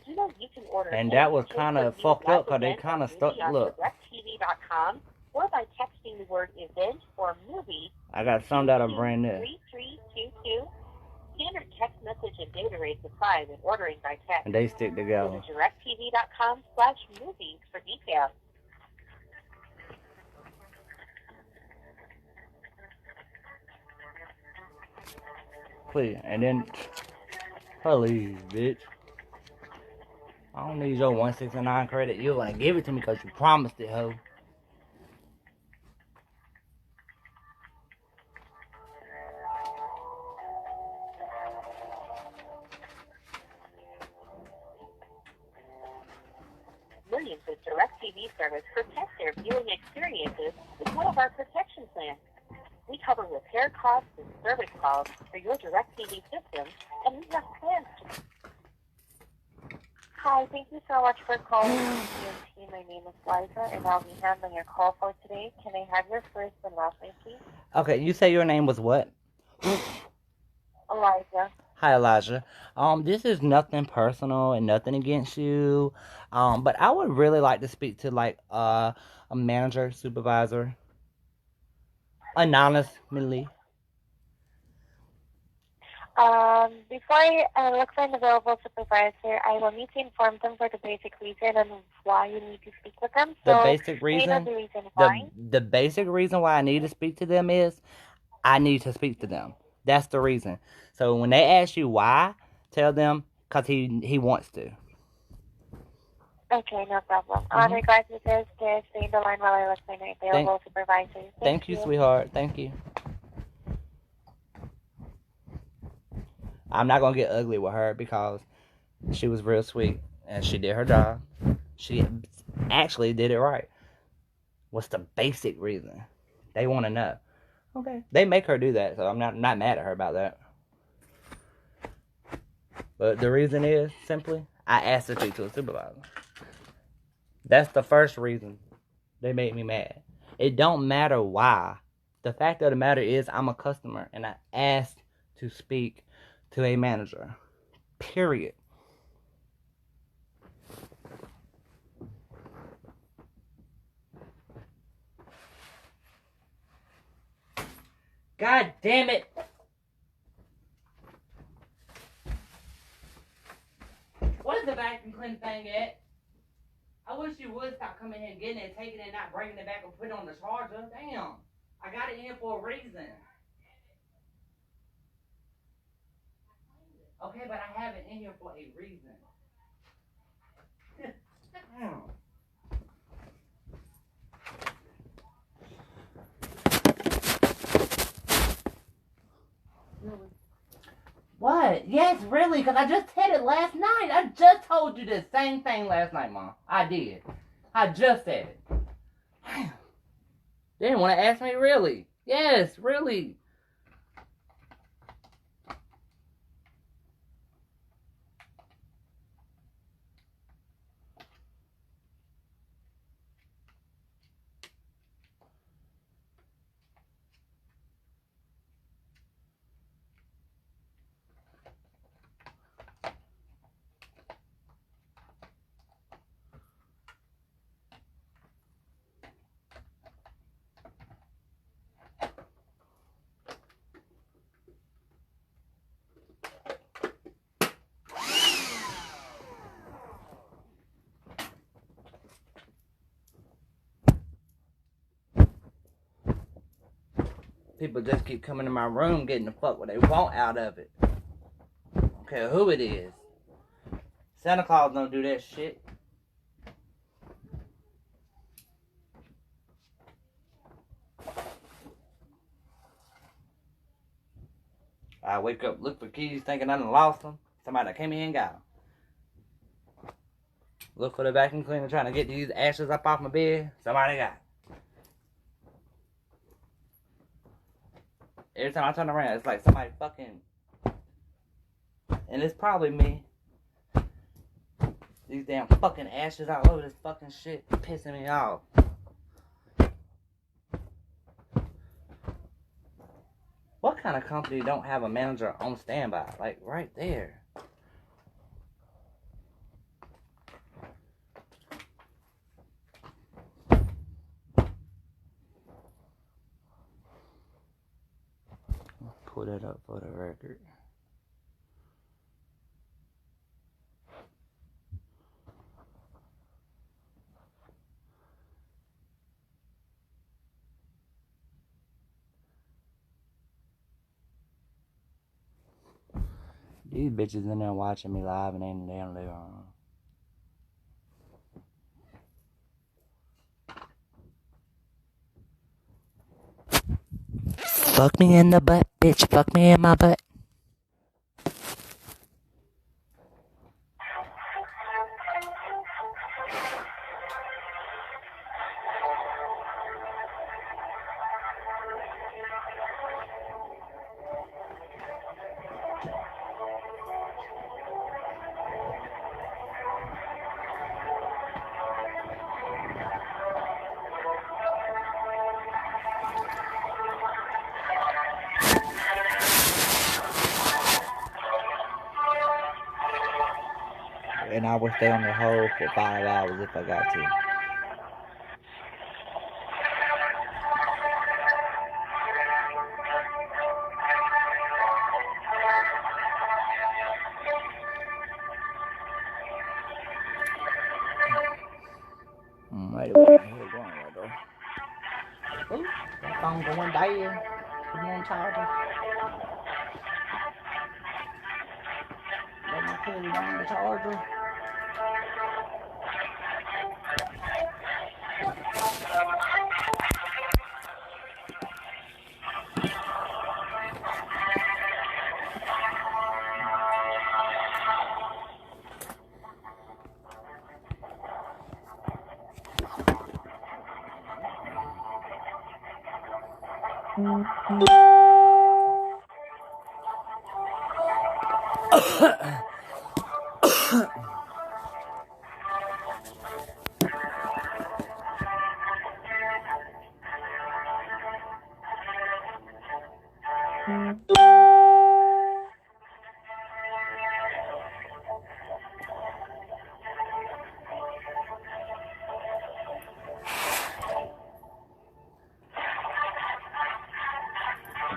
S1: You know you can order
S2: and that was kind of fucked up because they kind of stuck. Look.
S1: DirecTv.com or by texting the word event or movie.
S2: I got some that are brand new.
S1: 3322. Standard text message and data rates apply when ordering by text.
S2: And they stick together.
S1: Go to DirecTv.com/movies for details.
S2: Please, and then, please, bitch. I don't need your 169 credit. You're gonna give it to me because you promised it, ho.
S1: Millions with DirecTV service protect their viewing experiences with one of our protection plans. We cover repair costs and service calls for your DirecTV system, and we have plans to... Hi, thank you so much for calling AT&T. My name is Liza, and I'll be handling your call for today. Can I have your first and last name, please?
S2: Okay, you say your name was what?
S1: Eliza.
S2: Hi, Elijah. This is nothing personal and nothing against you. But I would really like to speak to like a manager, supervisor, anonymously.
S5: Before I look for an available supervisor, I will need to inform them for the basic reason and why you need to speak with them.
S2: The
S5: So,
S2: basic reason,
S5: the reason why?
S2: the basic reason why I need to speak to them is I need to speak to them. That's the reason. So when they ask you why, tell them because he wants to.
S5: Okay, no problem. In regards to this, just stay in the line while I look for an available supervisor.
S2: Thank you, sweetheart. Thank you. I'm not going to get ugly with her because she was real sweet and she did her job. She actually did it right. What's the basic reason? They want to know. Okay. They make her do that, so I'm not mad at her about that. But the reason is simply, I asked to speak to a supervisor. That's the first reason they made me mad. It don't matter why. The fact of the matter is I'm a customer and I asked to speak to a manager. Period. God damn it! Where's the vacuum cleaner thing at? I wish you would stop coming here and getting it, taking it, not bringing it back and putting it on the charger. Damn. I got it in for a reason. Okay, but I have it in here for a reason. Damn. What? Yes, really, because I just said it last night. I just told you the same thing last night, Mom. I did. I just said it. They didn't want to ask me, really. Yes, really. People just keep coming to my room getting the fuck what they want out of it. I don't care who it is. Santa Claus don't do that shit. I wake up, look for keys, thinking I done lost them. Somebody that came in and got them. Look for the vacuum cleaner, trying to get these ashes up off my bed. Somebody got it. Every time I turn around, it's like somebody fucking... And it's probably me. These damn fucking ashes all over this fucking shit pissing me off. What kind of company don't have a manager on standby? Like, right there. Pull that up for the record. These bitches in there watching me live and ain't in the damn living room. Fuck me in the butt, bitch. Fuck me in my butt. And I would stay on the hold for 5 hours if I got to. Right away, here going right there. Oh, that phone going down. Put me on charger. Let me put it on the charger.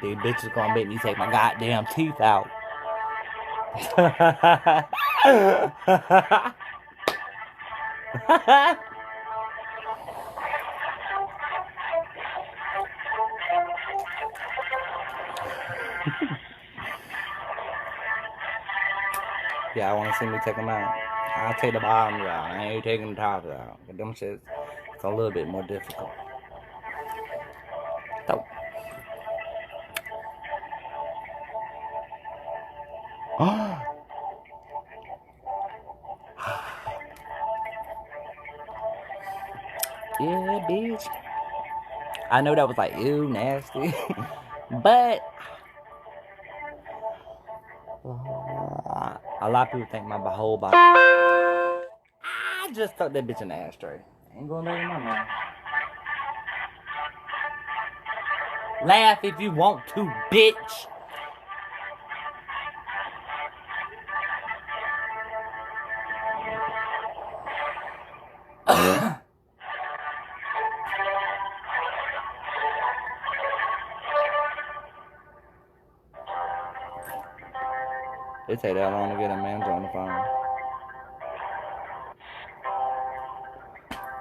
S2: These bitches gonna make me take my goddamn teeth out. Yeah, I want to see me take them out. I'll take the bottoms out. I ain't taking the tops out. But them shits, it's a little bit more difficult. So. Yeah, bitch. I know that was like, ew, nasty. But a lot of people think my whole body. I just stuck that bitch in the ashtray. Ain't gonna let him know, man. Laugh if you want to, bitch. It take that long to get a manager on the phone.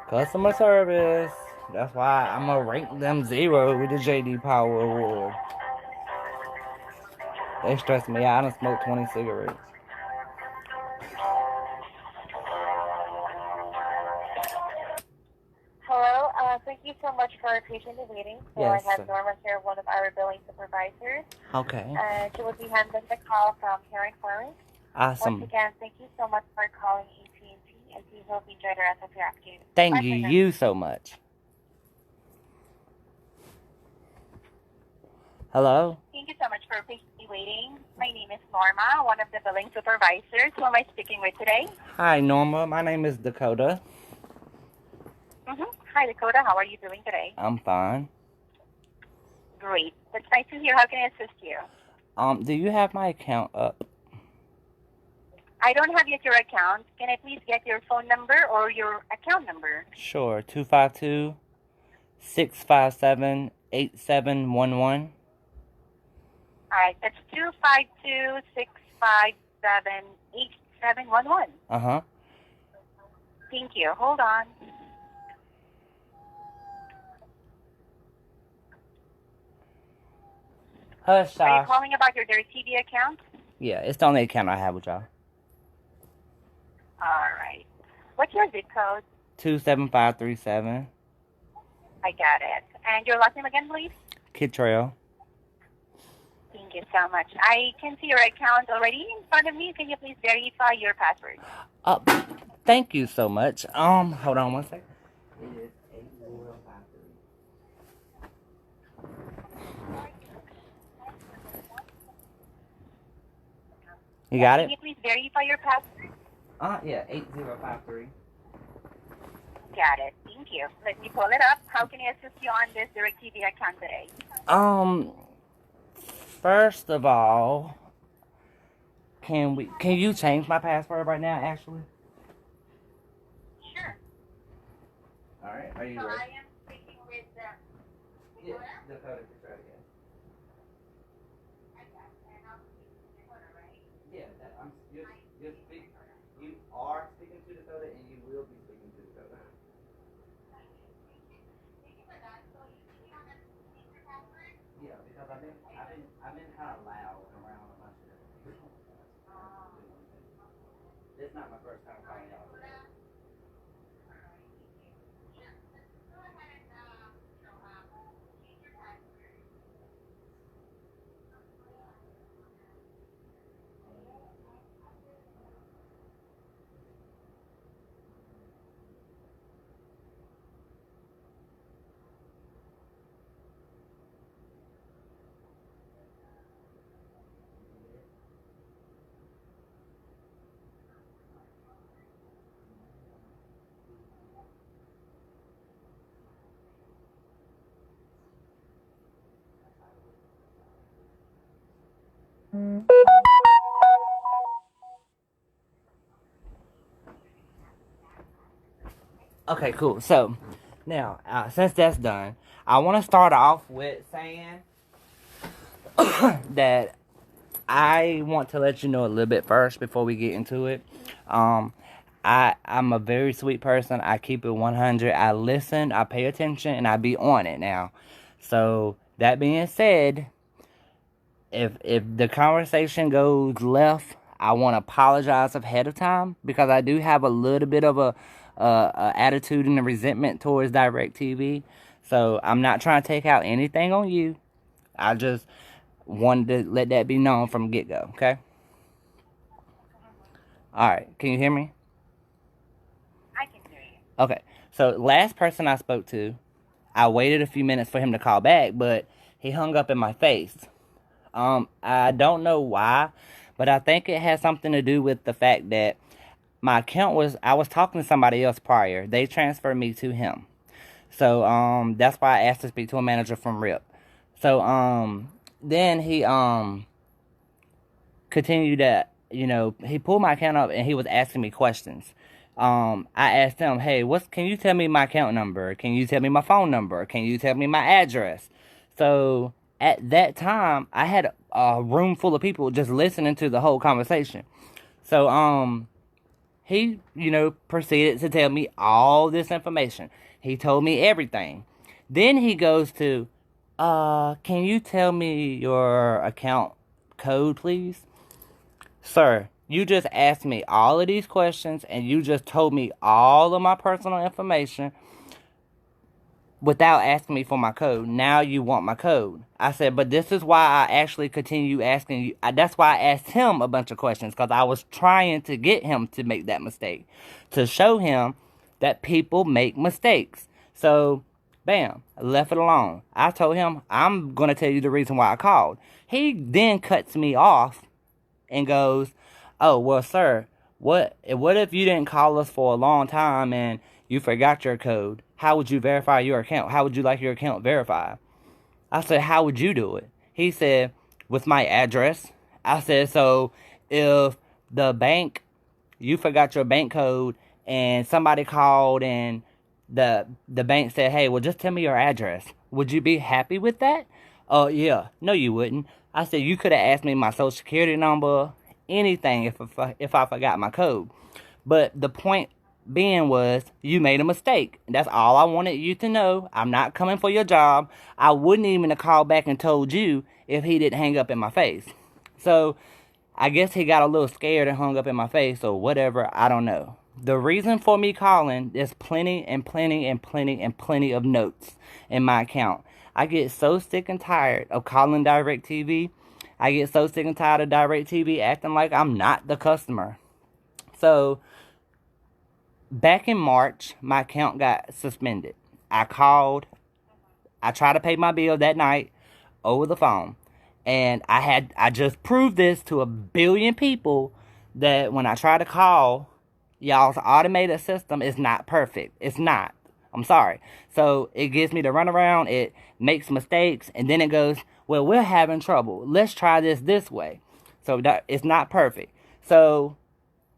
S2: Customer service. That's why I'm gonna rank them 0 with the JD Power Award. They stress me out. I done smoked 20 cigarettes.
S5: Hello, thank you so much for patiently waiting. So
S2: Yes,
S5: I have
S2: sir.
S5: Norma here, one of our billing supervisors.
S2: Okay.
S5: She will be handling the call from here in Florence. Once
S2: Awesome.
S5: again, thank you so much for calling AT&T, and we hope you enjoy the rest of your afternoon.
S2: Thank
S5: Bye
S2: you,
S5: for now.
S2: you so much. Hello?
S1: Thank you so much for patiently waiting. My name is Norma, one of the billing supervisors. Who am I speaking with today?
S2: Hi, Norma. My name is Dakota.
S1: Hi, Dakota. How are you doing today?
S2: I'm fine.
S1: Great. That's nice to hear. How can I assist you?
S2: Do you have my account up?
S1: I don't have yet your account. Can I please get your phone number or your account number?
S2: Sure. 252-657-8711.
S1: All right. That's 252-657-8711.
S2: Uh-huh.
S1: Thank you. Hold on.
S2: Hush,
S1: Are you
S2: Josh.
S1: calling about your DirecTv account?
S2: Yeah, it's the only account I have with y'all.
S1: All right. What's your zip code?
S2: 27537.
S1: I got it. And your last name again, please?
S2: Kid Trail.
S1: Thank you so much. I can see your account already in front of me. Can you please verify your password?
S2: Thank you so much. Hold on one second. It is 8053. You got
S1: Can
S2: it?
S1: you please verify your password?
S2: Yeah, 8053.
S1: Got it. Thank you. Let me pull it up. How can I assist you on this DirecTV account today?
S2: First of all, can you change my password right now, actually?
S1: Sure.
S2: Alright, are you
S1: So
S2: ready?
S1: I am speaking with
S2: Yeah, Dakota, right again. Yeah, I'm you speak. You are speaking to Dakota, and you will be speaking to Dakota. Yeah, because I've been kind of loud around my shit. This not my first time calling y'all today. Okay, cool. So, now, since that's done, I want to start off with saying that I want to let you know a little bit first before we get into it. I'm a very sweet person. I keep it 100. I listen, I pay attention, and I be on it now. So, that being said, if the conversation goes left, I want to apologize ahead of time because I do have a little bit of a attitude and a resentment towards DirecTV. So I'm not trying to take out anything on you. I just wanted to let that be known from get-go, okay? Alright, can you hear me?
S1: I can hear you.
S2: Okay, so last person I spoke to, I waited a few minutes for him to call back, but he hung up in my face. I don't know why, but I think it has something to do with the fact that my account I was talking to somebody else prior. They transferred me to him. So, that's why I asked to speak to a manager from RIP. So, then he, continued to, he pulled my account up and he was asking me questions. I asked him, hey, can you tell me my account number? Can you tell me my phone number? Can you tell me my address? So, at that time, I had a room full of people just listening to the whole conversation. So, he, proceeded to tell me all this information. He told me everything. Then he goes to, can you tell me your account code, please? Sir, you just asked me all of these questions and you just told me all of my personal information without asking me for my code. Now you want my code. I said, but this is why I actually continue asking you. That's why I asked him a bunch of questions, because I was trying to get him to make that mistake, to show him that people make mistakes. So, bam, I left it alone. I told him, I'm going to tell you the reason why I called. He then cuts me off and goes, oh, well, sir, what if you didn't call us for a long time and you forgot your code? How would you verify your account? How would you like your account verified? I said, how would you do it? He said, with my address. I said, so if the bank, you forgot your bank code and somebody called and the bank said, hey, well, just tell me your address, would you be happy with that? Oh, yeah. No, you wouldn't. I said, you could have asked me my social security number, anything if I forgot my code. But the point being was, you made a mistake. That's all I wanted you to know. I'm not coming for your job. I wouldn't even have called back and told you if he didn't hang up in my face. So, I guess he got a little scared and hung up in my face or whatever. I don't know. The reason for me calling, there's plenty and plenty and plenty and plenty of notes in my account. I get so sick and tired of calling DirecTv. I get so sick and tired of DirecTV acting like I'm not the customer. So, back in March, my account got suspended. I called. I tried to pay my bill that night over the phone. And I just proved this to a billion people that when I try to call, y'all's automated system is not perfect. It's not. I'm sorry. So, it gives me the runaround. It makes mistakes. And then it goes, well, we're having trouble. Let's try this way. So, it's not perfect. So,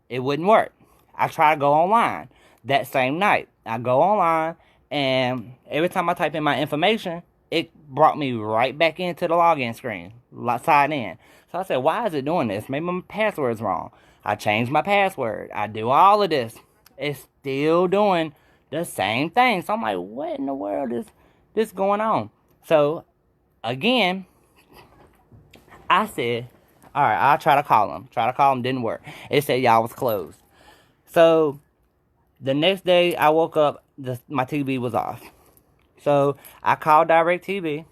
S2: it wouldn't work. I try to go online that same night. I go online, and every time I type in my information, it brought me right back into the login screen, sign in. So I said, why is it doing this? Maybe my password's wrong. I changed my password. I do all of this. It's still doing the same thing. So I'm like, what in the world is this going on? So, again, I said, all right, I'll try to call him. Didn't work. It said y'all was closed. So, the next day I woke up, my TV was off. So, I called DirecTV,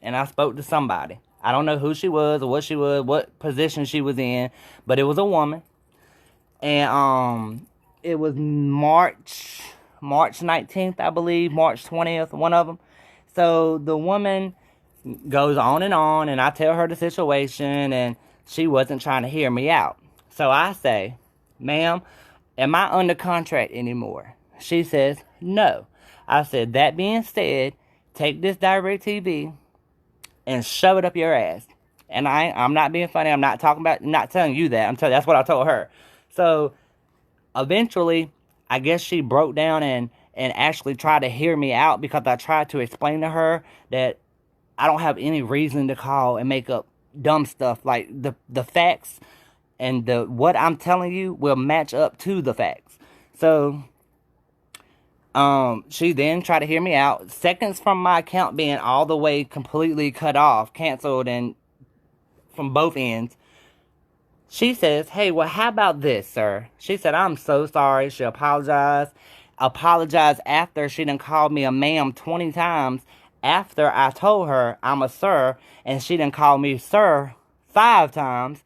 S2: and I spoke to somebody. I don't know who she was or what position she was in, but it was a woman. And, it was March 19th, I believe, March 20th, one of them. So, the woman goes on, and I tell her the situation, and she wasn't trying to hear me out. So, I say, ma'am, am I under contract anymore? She says, no. I said, that being said, take this DirecTV and shove it up your ass. And I'm not being funny. I'm not telling you that. That's what I told her. So, eventually, I guess she broke down and actually tried to hear me out, because I tried to explain to her that I don't have any reason to call and make up dumb stuff. Like, the facts and what I'm telling you will match up to the facts. So, she then tried to hear me out. Seconds from my account being all the way completely cut off, canceled, and from both ends, she says, hey, well, how about this, sir? She said, I'm so sorry. She apologized. Apologized after she done called me a ma'am 20 times after I told her I'm a sir, and she done called me sir 5 times.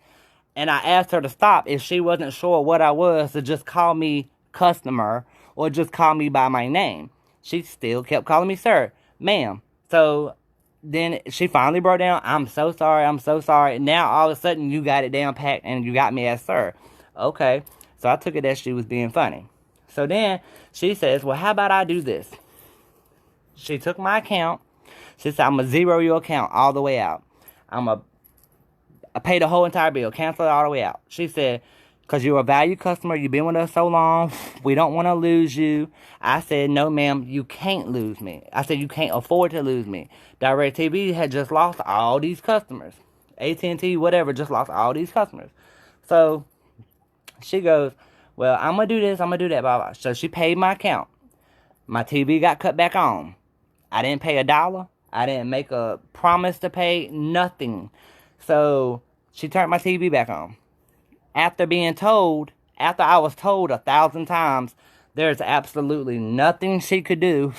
S2: And I asked her to stop if she wasn't sure what I was, to just call me customer or just call me by my name. She still kept calling me sir. ma'am. So then she finally broke down. I'm so sorry. I'm so sorry. Now all of a sudden you got it down packed and you got me as sir. Okay. So I took it that she was being funny. So then she says, well, how about I do this? She took my account. She said, I'm going to zero your account all the way out. I paid the whole entire bill. Cancel it all the way out. She said, because you're a valued customer. You've been with us so long. We don't want to lose you. I said, no, ma'am, you can't lose me. I said, you can't afford to lose me. DirecTv had just lost all these customers. AT&T, whatever, just lost all these customers. So she goes, well, I'm going to do this. I'm going to do that. Blah, blah. So she paid my account. My TV got cut back on. I didn't pay $1. I didn't make a promise to pay nothing. So she turned my TV back on. After I was told 1,000 times, there's absolutely nothing she could do.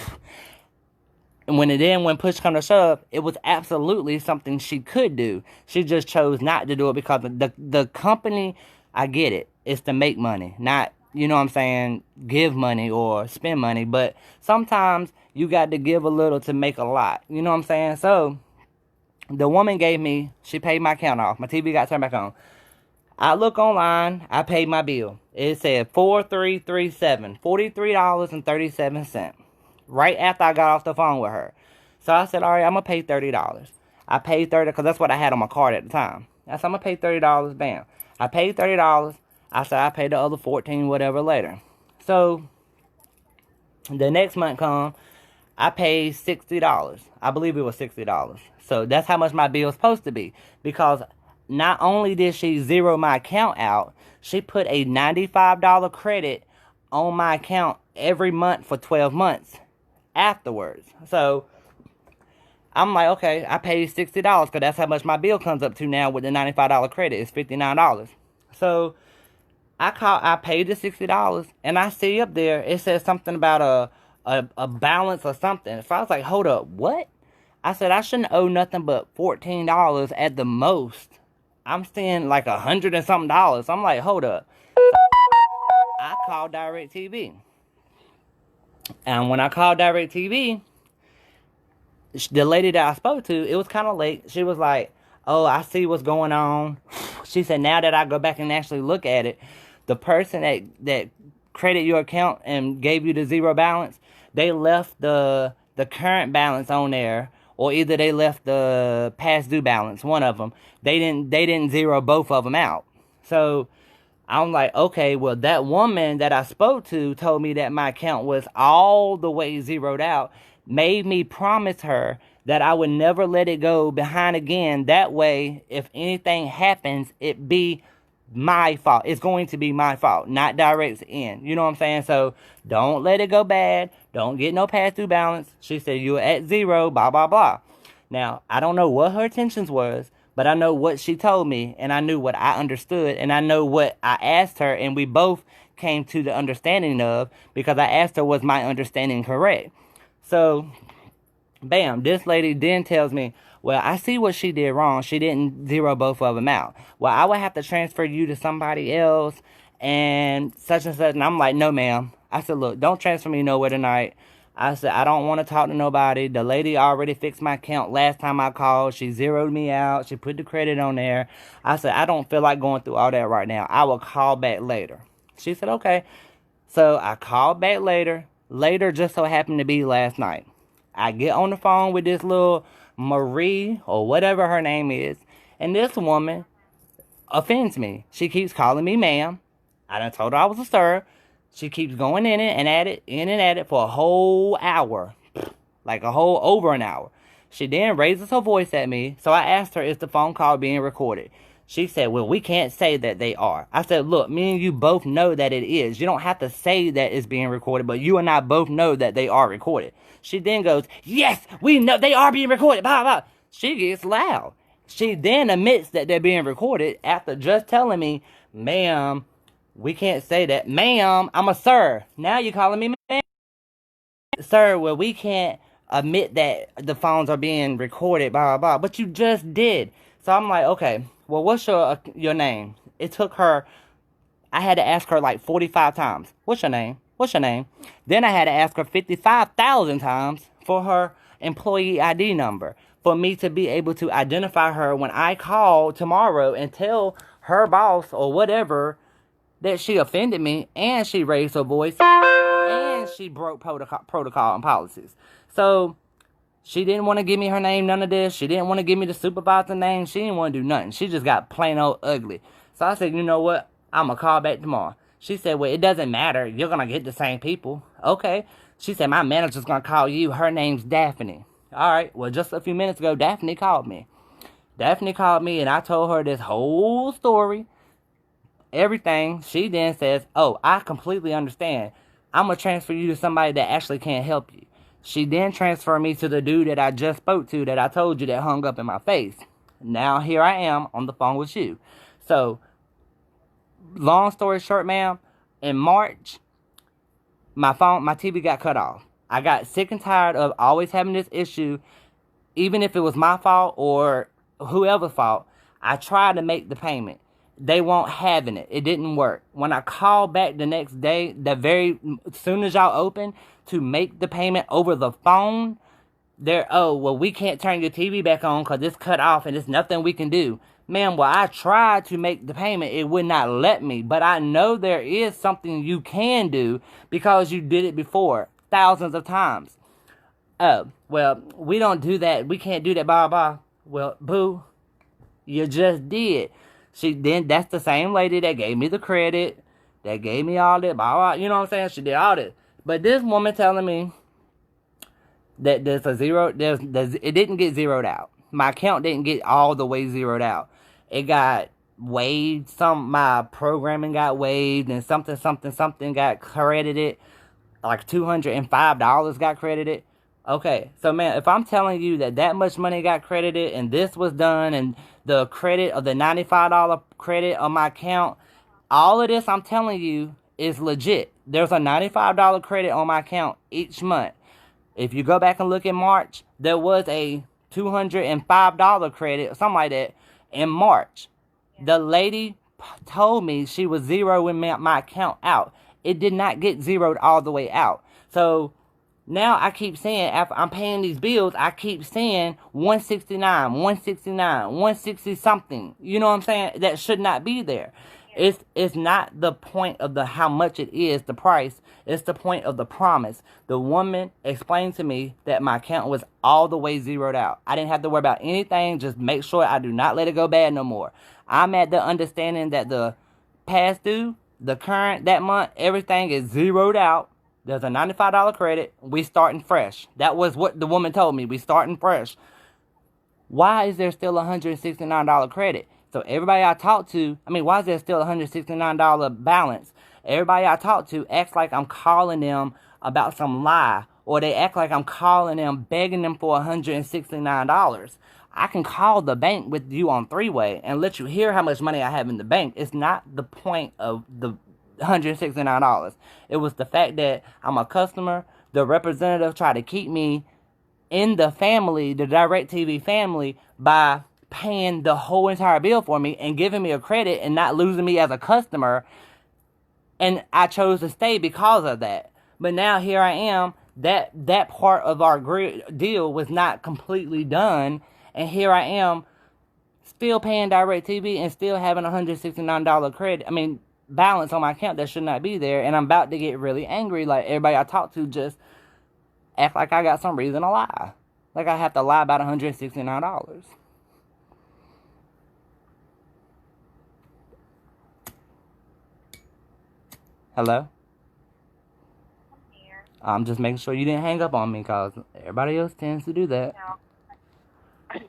S2: And when push come to shove, it was absolutely something she could do. She just chose not to do it because the company, I get it, is to make money, not, you know what I'm saying, give money or spend money. But sometimes you got to give a little to make a lot. You know what I'm saying? So the woman she paid my account off. My TV got turned back on. I look online. I paid my bill. It said 4337, $43.37. Right after I got off the phone with her. So I said, all right, I'm going to pay $30. I paid $30 because that's what I had on my card at the time. I said, I'm going to pay $30. Bam. I paid $30. I said, I paid the other $14, whatever, later. So the next month come, I paid $60. I believe it was $60. So that's how much my bill was supposed to be. Because not only did she zero my account out, she put a $95 credit on my account every month for 12 months afterwards. So I'm like, okay, I paid $60 because that's how much my bill comes up to now with the $95 credit. It's $59. So I paid the $60 and I see up there, it says something about a balance or something. So I was like, hold up, what? I said, I shouldn't owe nothing but $14 at the most. I'm seeing like $100 and something dollars. I'm like, hold up. I called DirecTV. And when I called DirecTV, the lady that I spoke to, it was kind of late. She was like, oh, I see what's going on. She said, now that I go back and actually look at it, the person that credited your account and gave you the zero balance, they left the current balance on there, or either they left the past due balance, one of them. They didn't zero both of them out. So I'm like, okay, well, that woman that I spoke to told me that my account was all the way zeroed out, made me promise her that I would never let it go behind again. That way, if anything happens, it be my fault. It's going to be my fault, not Direct's end. You know what I'm saying? So don't let it go bad. Don't get no past due balance. She said you're at zero, blah, blah, blah. Now, I don't know what her intentions was, but I know what she told me, and I knew what I understood, and I know what I asked her, and we both came to the understanding of, because I asked her, was my understanding correct? So, bam, this lady then tells me, well, I see what she did wrong. She didn't zero both of them out. Well, I would have to transfer you to somebody else, and such and such. And I'm like, no, ma'am. I said, look, don't transfer me nowhere tonight. I said, I don't want to talk to nobody. The lady already fixed my account last time I called. She zeroed me out. She put the credit on there. I said, I don't feel like going through all that right now. I will call back later. She said, okay. So I called back later. Later just so happened to be last night. I get on the phone with this little Marie or whatever her name is. And this woman offends me. She keeps calling me ma'am. I done told her I was a sir. She keeps going in and at it for a whole hour. Like over an hour. She then raises her voice at me. So I asked her, is the phone call being recorded? She said, well, we can't say that they are. I said, look, me and you both know that it is. You don't have to say that it's being recorded, but you and I both know that they are recorded. She then goes, yes, we know they are being recorded. Blah, blah. She gets loud. She then admits that they're being recorded after just telling me, ma'am, we can't say that. Ma'am, I'm a sir. Now you're calling me ma'am. Sir, well, we can't admit that the phones are being recorded, blah, blah, blah. But you just did. So I'm like, okay, well, what's your name? It took her, I had to ask her like 45 times. What's your name? What's your name? Then I had to ask her 55,000 times for her employee ID number for me to be able to identify her when I call tomorrow and tell her boss or whatever that she offended me and she raised her voice and she broke protocol and policies. So she didn't want to give me her name, none of this. She didn't want to give me the supervisor name. She didn't want to do nothing. She just got plain old ugly. So I said, you know what? I'm going to call back tomorrow. She said, well, it doesn't matter. You're going to get the same people. Okay. She said, my manager's going to call you. Her name's Daphne. All right. Well, just a few minutes ago, Daphne called me. Daphne called me and I told her this whole story. Everything. She then says, oh, I completely understand. I'm going to transfer you to somebody that actually can help you. She then transferred me to the dude that I just spoke to that I told you that hung up in my face. Now here I am on the phone with you. So, long story short, ma'am, in March, my TV got cut off. I got sick and tired of always having this issue, even if it was my fault or whoever's fault. I tried to make the payment. They won't having it. It didn't work. When I called back the next day, as soon as y'all open to make the payment over the phone, we can't turn your TV back on because it's cut off and there's nothing we can do. Man, well, I tried to make the payment. It would not let me. But I know there is something you can do because you did it before thousands of times. Oh, well, we don't do that. We can't do that, blah, blah. Well, boo, you just did. That's the same lady that gave me the credit, that gave me all that, blah, blah. You know what I'm saying? She did all this. But this woman telling me that it didn't get zeroed out. My account didn't get all the way zeroed out. It got waived. My programming got waived and something got credited. Like $205 got credited. Okay, so man, if I'm telling you that much money got credited and this was done and the credit of the $95 credit on my account, all of this I'm telling you is legit. There's a $95 credit on my account each month. If you go back and look in March, there was a $205 credit, something like that, in March. The lady told me she was zeroing my account out. It did not get zeroed all the way out. So now I keep saying, after I'm paying these bills, I keep saying 169, 160 something. You know what I'm saying? That should not be there. It's not the point of how much it is, the price. It's the point of the promise. The woman explained to me that my account was all the way zeroed out. I didn't have to worry about anything. Just make sure I do not let it go bad no more. I'm at the understanding that the past due, the current, that month, everything is zeroed out. There's a $95 credit. We starting fresh. That was what the woman told me. We starting fresh. Why is there still a $169 credit? So everybody I talk to, why is there still a $169 balance? Everybody I talk to acts like I'm calling them about some lie. Or they act like I'm calling them, begging them for $169. I can call the bank with you on three-way and let you hear how much money I have in the bank. It's not the point of the $169. It was the fact that I'm a customer. The representative tried to keep me in the family, the DirecTv family, by paying the whole entire bill for me and giving me a credit and not losing me as a customer. And I chose to stay because of that. But now here I am. That part of our deal was not completely done. And here I am still paying DirecTV and still having a $169 credit. Balance on my account that should not be there. And I'm about to get really angry. Like everybody I talk to just act like I got some reason to lie. Like I have to lie about $169. Hello?
S5: Here.
S2: I'm just making sure you didn't hang up on me because everybody else tends to do that.
S5: No.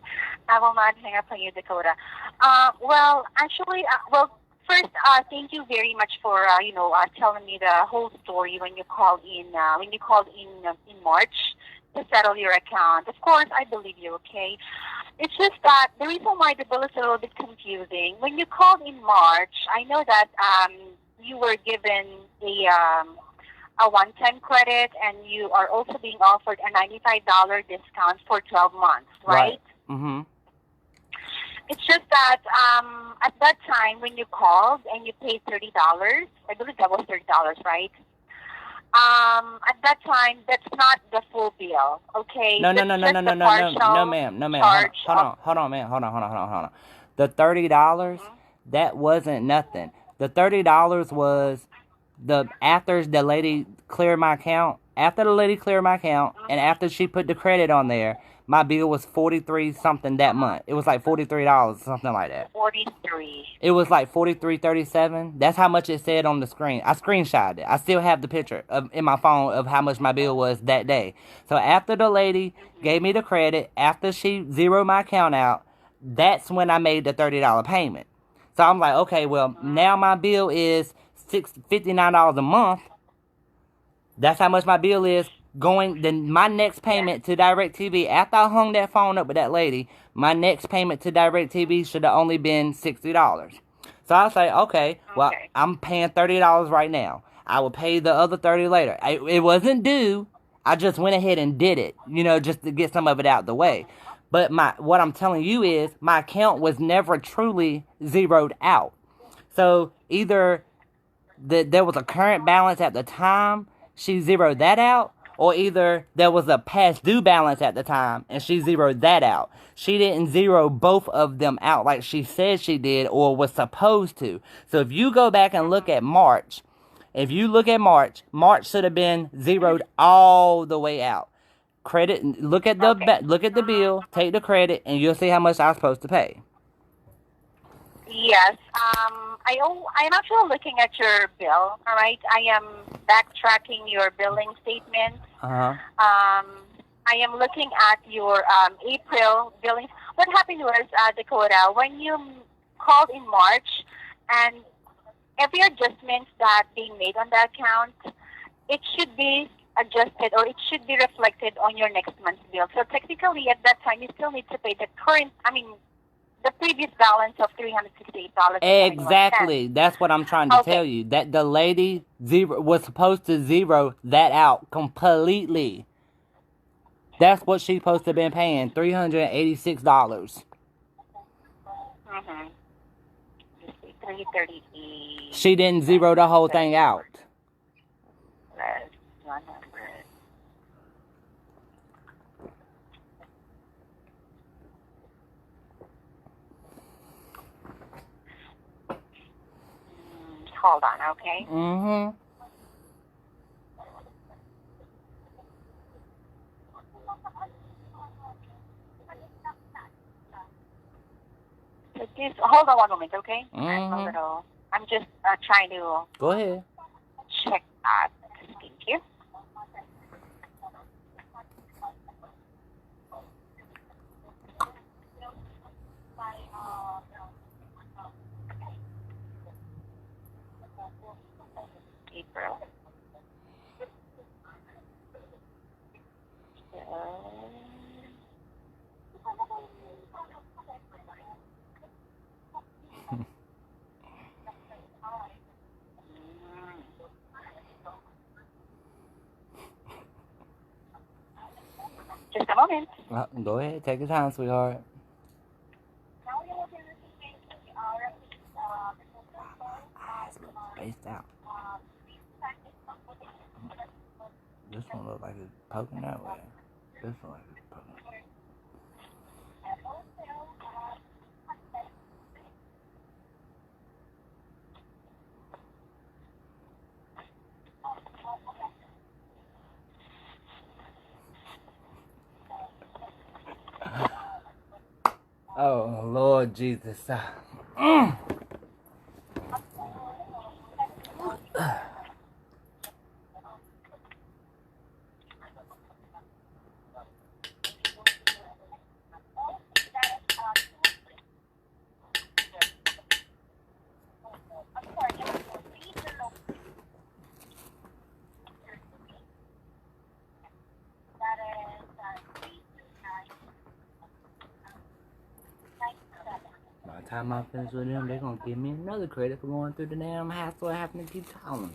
S5: I will not hang up on you, Dakota. First, thank you very much for telling me the whole story when you called in in March to settle your account. Of course, I believe you. Okay, it's just that the reason why the bill is a little bit confusing. When you called in March, I know that you were given a one-time credit, and you are also being offered a $95 discount for 12 months, right?
S2: Mm-hmm.
S5: It's just that at that time when you called and you paid $30, I believe that was $30, right? At that time, that's not the full bill, okay?
S2: No, no,
S5: That's
S2: no, no,
S5: just
S2: no,
S5: the
S2: no, no, no,
S5: partial
S2: no, ma'am, no, ma'am.
S5: charge
S2: Hold on, ma'am. Hold on. The $30, that wasn't nothing. The $30 was after the lady cleared my account. After the lady cleared my account, and after she put the credit on there, my bill was 43 something that month. It was like $43, something like that.
S5: 43.
S2: It was like 43.37. That's how much it said on the screen. I screenshotted it. I still have the picture in my phone of how much my bill was that day. So after the lady gave me the credit, after she zeroed my account out, that's when I made the $30 payment. So I'm like, okay, well, now my bill is $59 a month. That's how much my bill is going. Then my next payment to DirecTV, after I hung that phone up with that lady, my next payment to DirecTV should have only been $60. So I say, okay, well, I'm paying $30 right now. I will pay the other $30 later. It wasn't due. I just went ahead and did it, just to get some of it out the way. But what I'm telling you is my account was never truly zeroed out. So either there was a current balance at the time, she zeroed that out, or either there was a past due balance at the time and she zeroed that out. She didn't zero both of them out like she said she did or was supposed to. So if you go back and look at March, March should have been zeroed all the way out. Credit, look at the bill, take the credit, and you'll see how much I was supposed to pay.
S5: Yes. I'm actually looking at your bill. All right. I am backtracking your billing statement. I am looking at your April billing. What happened was, Dakota, when you called in March, and every adjustment that they made on the account, it should be adjusted or it should be reflected on your next month's bill. So technically, at that time, you still need to pay the previous balance of $368.
S2: Exactly. That's what I'm trying to tell you. That the lady was supposed to zero that out completely. That's what she's supposed to have been paying, $386.
S5: Mm-hmm. $338.
S2: She didn't zero the whole thing out.
S5: Less 100. Hold on, okay?
S2: Mm-hmm.
S5: Hold on one moment, okay?
S2: Mm-hmm.
S5: I'm just trying to
S2: Go ahead.
S5: check that. Thank you. April. Just a moment.
S2: Go ahead. Take your time, sweetheart. Eyes look spaced out. This one looks like it's poking that way. This one like it's poking. Oh, Lord Jesus. By the time I finish with them, they're going to give me another credit for going through the damn hassle of having to keep calling.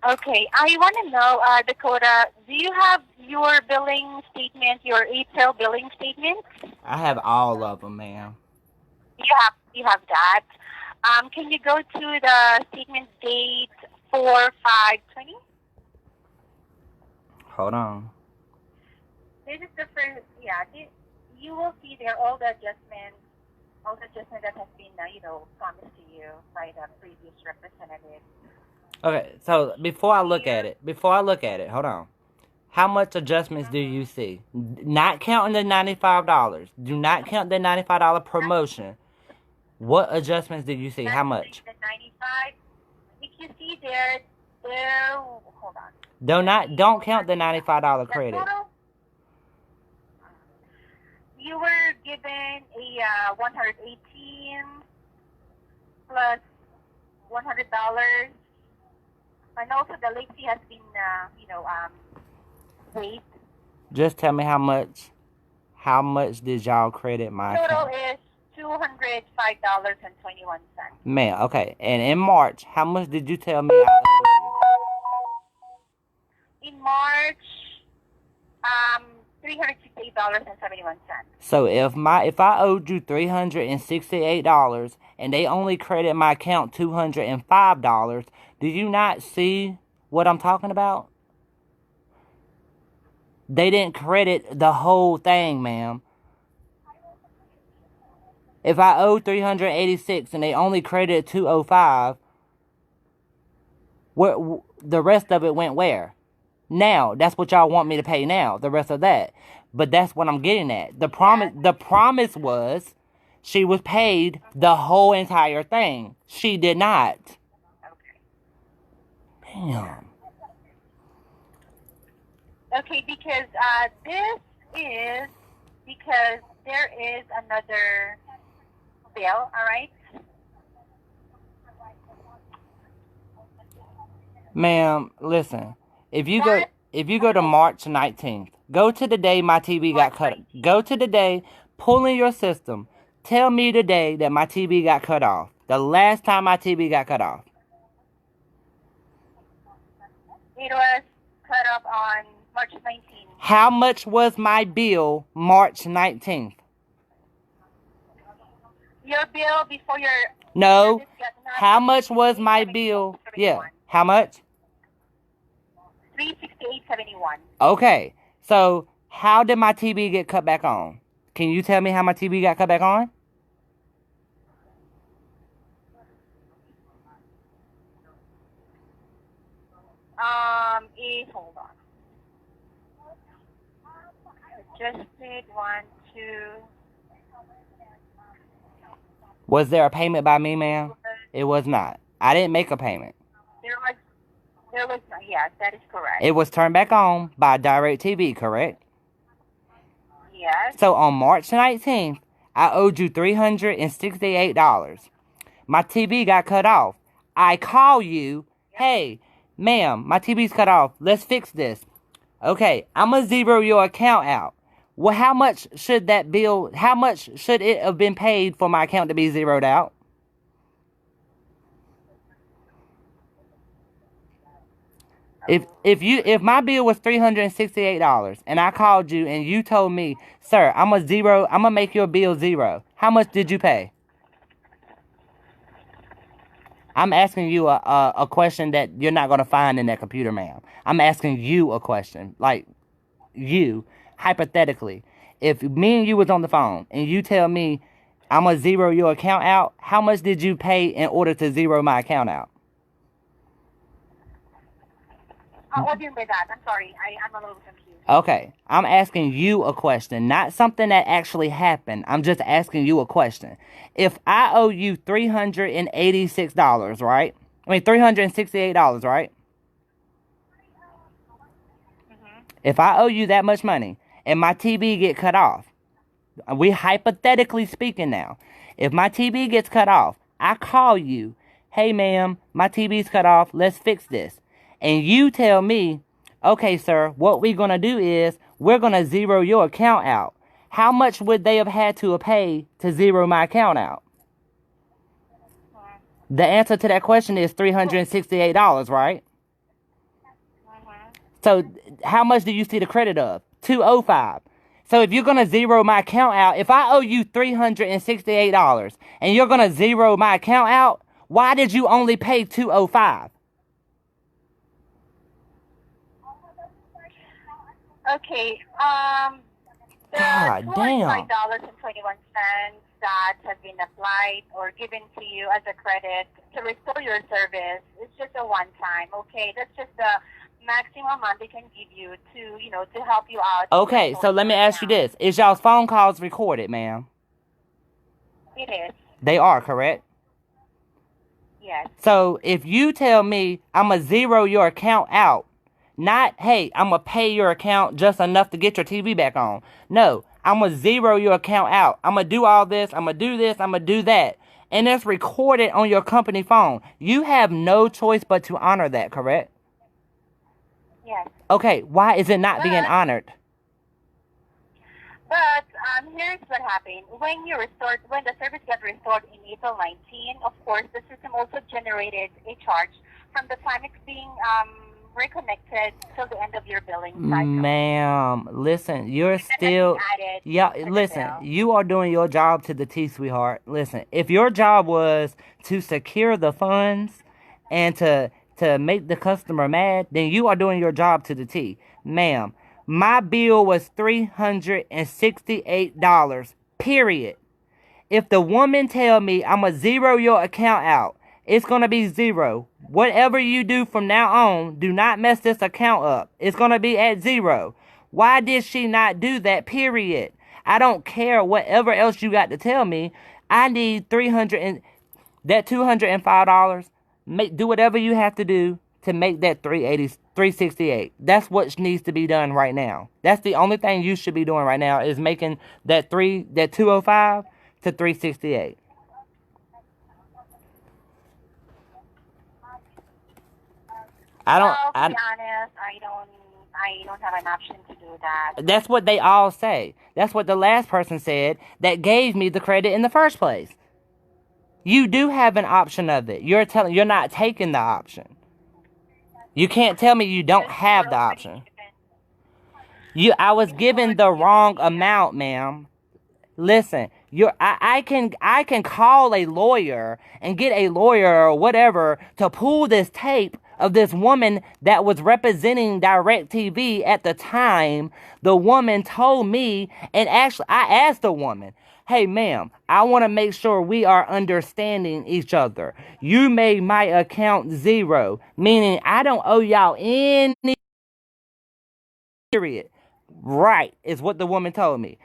S5: Okay, I want to know, Dakota, do you have your billing statement, your April billing statement?
S2: I have all of them, ma'am.
S5: You have that. Can you go to the statement date 4/5/20?
S2: Hold on.
S5: This is the first, you will see there all the adjustments that has been, promised to you by the previous representative.
S2: Okay, so before I look at it, hold on. How much adjustments do you see? Not counting the $95. Do not count the $95 promotion. What adjustments did you see? How much?
S5: The 95. If you see there, hold on.
S2: Don't count the $95
S5: The
S2: credit.
S5: total, you were given a 118 plus $100, and also the late fee has been, waived.
S2: Just tell me how much. How much did y'all credit my
S5: Total
S2: account?
S5: is $205.21.
S2: Man, okay. And in March, how much did you tell me I owed
S5: In March, $368.71.
S2: So if I owed you $368 and they only credit my account $205, do you not see what I'm talking about? They didn't credit the whole thing, ma'am. If I owe $386 and they only credited $205, the rest of it went where? Now, that's what y'all want me to pay now, the rest of that. But that's what I'm getting at. The promise was she was paid the whole entire thing. She did not. Damn.
S5: Okay, because this is because there is another bill, all right?
S2: Ma'am, listen. If you go to March 19th, go to the day my TV got cut. Go to the day, pull in your system. Tell me the day that my TV got cut off. The last time my TV got cut off.
S5: It was cut off on March 19th.
S2: How much was my bill March 19th?
S5: Your bill before your...
S2: No. How much was my bill? Yeah. How much?
S5: $368.71.
S2: Okay. So, how did my TV get cut back on? Can you tell me how my TV got cut back on?
S5: Hold on. Adjusted 1, 2...
S2: Was there a payment by me, ma'am? It was not. I didn't make a payment.
S5: There was, yes, that is correct.
S2: It was turned back on by DirecTv, correct?
S5: Yes.
S2: So on March 19th, I owed you $368. My TV got cut off. I call you, hey, ma'am, my TV's cut off. Let's fix this. Okay, I'm going to zero your account out. Well, how much should it have been paid for my account to be zeroed out? If my bill was $368 and I called you and you told me, sir, I'm gonna make your bill zero. How much did you pay? I'm asking you a question that you're not gonna find in that computer, ma'am. I'm asking you a question, like you, hypothetically. If me and you was on the phone and you tell me I'm gonna zero your account out, how much did you pay in order to zero my account out?
S5: What do you mean by that? I'm sorry. I'm a little confused.
S2: Okay, I'm asking you a question, not something that actually happened. I'm just asking you a question. If I owe you $386, right? I mean, $368, right?
S5: Mm-hmm.
S2: If I owe you that much money and my TV get cut off, we hypothetically speaking now, if my TV gets cut off, I call you, hey ma'am, my TV's cut off, let's fix this. And you tell me, okay, sir, what we're going to do is we're going to zero your account out. How much would they have had to pay to zero my account out? The answer to that question is $368, right? So how much do you see the credit of? 205. So if you're gonna zero my account out, if I owe you $368 and you're gonna zero my account out, why did you only pay 205?
S5: Okay. The
S2: God damn.
S5: $205.21 that has been applied or given to you as a credit to restore your service is just a one-time. Okay, that's just the maximum amount they can give you to help you out.
S2: Okay, so let me ask you this: is y'all's phone calls recorded, ma'am?
S5: It is.
S2: They are, correct?
S5: Yes.
S2: So if you tell me I'm going to zero your account out, not, hey, I'm going to pay your account just enough to get your TV back on. No, I'm going to zero your account out. I'm going to do all this. I'm going to do this. I'm going to do that. And it's recorded on your company phone. You have no choice but to honor that, correct?
S5: Yes.
S2: Okay, why is it not being honored?
S5: But here's what happened. When the service got restored in April 19, of course, the system also generated a charge from the time it's being reconnected till the end of your billing cycle.
S2: Ma'am, listen, you're still... Yeah, listen, you are doing your job to the T, sweetheart. Listen, if your job was to secure the funds and to make the customer mad, then you are doing your job to the T. Ma'am, my bill was $368, period. If the woman tell me I'm going to zero your account out, it's going to be zero. Whatever you do from now on, do not mess this account up. It's going to be at zero. Why did she not do that, period? I don't care whatever else you got to tell me. I need $205. Do whatever you have to do to make that $368. That's what needs to be done right now. That's the only thing you should be doing right now is making that 205 to 368.
S5: To be honest, I don't have an option to do that.
S2: That's what they all say. That's what the last person said that gave me the credit in the first place. You do have an option of it. You're not taking the option. You can't tell me you don't have the option. I was given the wrong amount, ma'am. Listen, I can call a lawyer and get a lawyer or whatever to pull this tape of this woman that was representing DirecTV at the time. The woman told me, and actually I asked the woman, hey, ma'am, I want to make sure we are understanding each other. You made my account zero, meaning I don't owe y'all any, period. Right, is what the woman told me.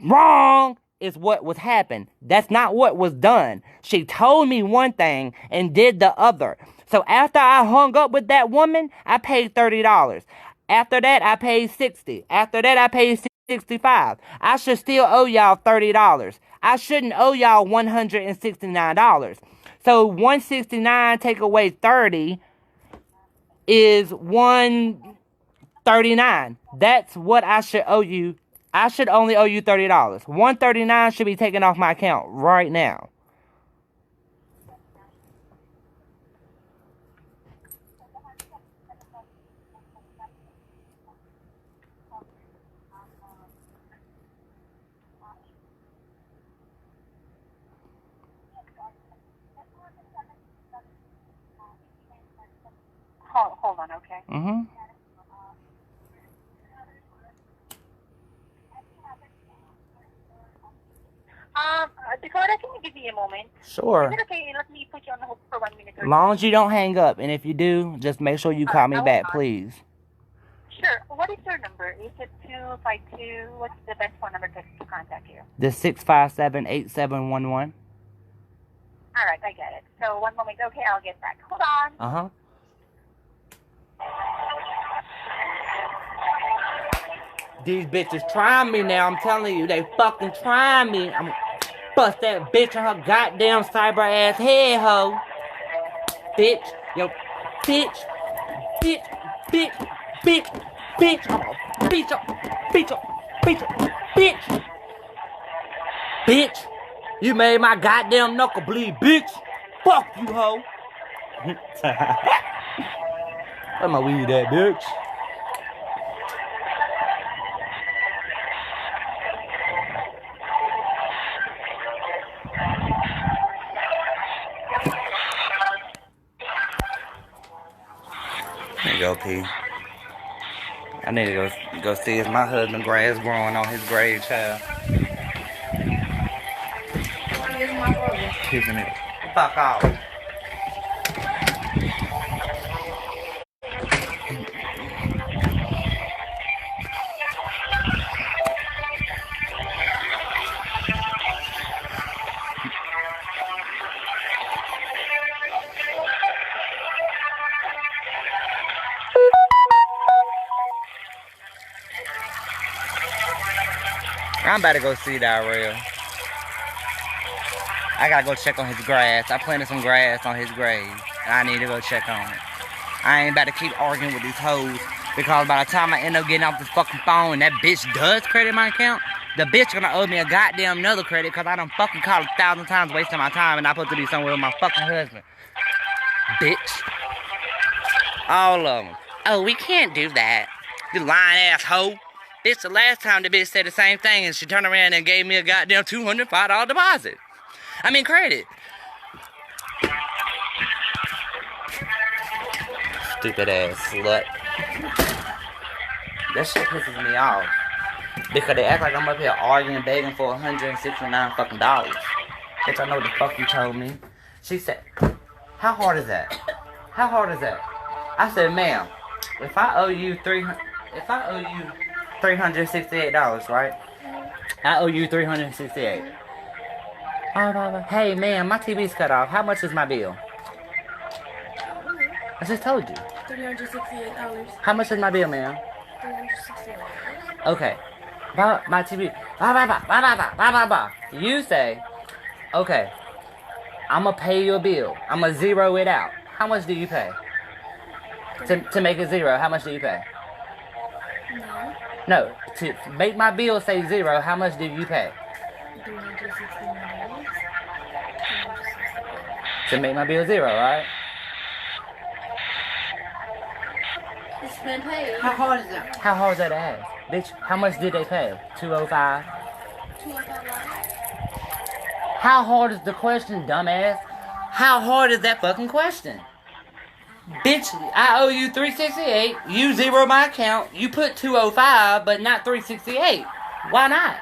S2: Wrong is what was happened. That's not what was done. She told me one thing and did the other. So after I hung up with that woman, I paid $30. After that, I paid $60. After that, I paid $65. I should still owe y'all $30. I shouldn't owe y'all $169. So $169 take away 30 is $139. That's what I should owe you. I should only owe you $30. $139 should be taken off my account right now.
S5: Hold on, okay?
S2: Mm-hmm.
S5: Dakota, can you give me a moment?
S2: Sure.
S5: Is it okay? Let me put you on hold for 1 minute.
S2: As long as you don't hang up, and if you do, just make sure you call me back, please.
S5: Sure. What is your number? Is it 252? What's the best phone number to contact you?
S2: The 657-8711.
S5: All right, I get it. So 1 moment. Okay, I'll get back. Hold on.
S2: Uh-huh. These bitches trying me now, I'm telling you. They fucking trying me. I'm bust that bitch in her goddamn cyber ass head, ho. Bitch. Yo, bitch. Bitch. Bitch. Bitch. Bitch. I'm gonna beat you. Beat you. Beat you. Bitch. Bitch. You made my goddamn knuckle bleed, bitch. Fuck you, ho. Where my weed at, bitch? key. I need to go see if my husband grass growing on his grave, child. Kissing it. Fuck off. I'm about to go see Darrell. I gotta go check on his grass. I planted some grass on his grave. I need to go check on it. I ain't about to keep arguing with these hoes, because by the time I end up getting off this fucking phone and that bitch does credit my account, the bitch gonna owe me a goddamn another credit because I done fucking called 1,000 times wasting my time and I'm supposed to be somewhere with my fucking husband. Bitch. All of them. Oh, we can't do that. You lying asshole. Bitch, the last time the bitch said the same thing and she turned around and gave me a goddamn $205 deposit. I mean credit. Stupid ass slut. That shit pisses me off. Because they act like I'm up here arguing, begging for $169 fucking dollars. Bitch, I know what the fuck you told me. She said, how hard is that? How hard is that? I said, ma'am, if I owe you $368, right? I owe you $368. Hey, ma'am, my TV's cut off. How much is my bill? I just told you.
S6: $368.
S2: How much is my bill, ma'am?
S6: $368.
S2: Okay. My TV. You say, okay, I'm going to pay your bill. I'm going to zero it out. How much do you pay? To make it zero, how much do you pay? No, to make my bill say zero, how much do you pay?
S6: $369.
S2: To make my bill zero, right?
S6: It's been paid.
S4: How hard is that?
S2: How hard is that to ask? Bitch, how much did they pay? $205?
S6: $205.
S2: How hard is the question, dumbass? How hard is that fucking question? Bitch, I owe you $368. You zero my account. You put $205, but not $368. Why not?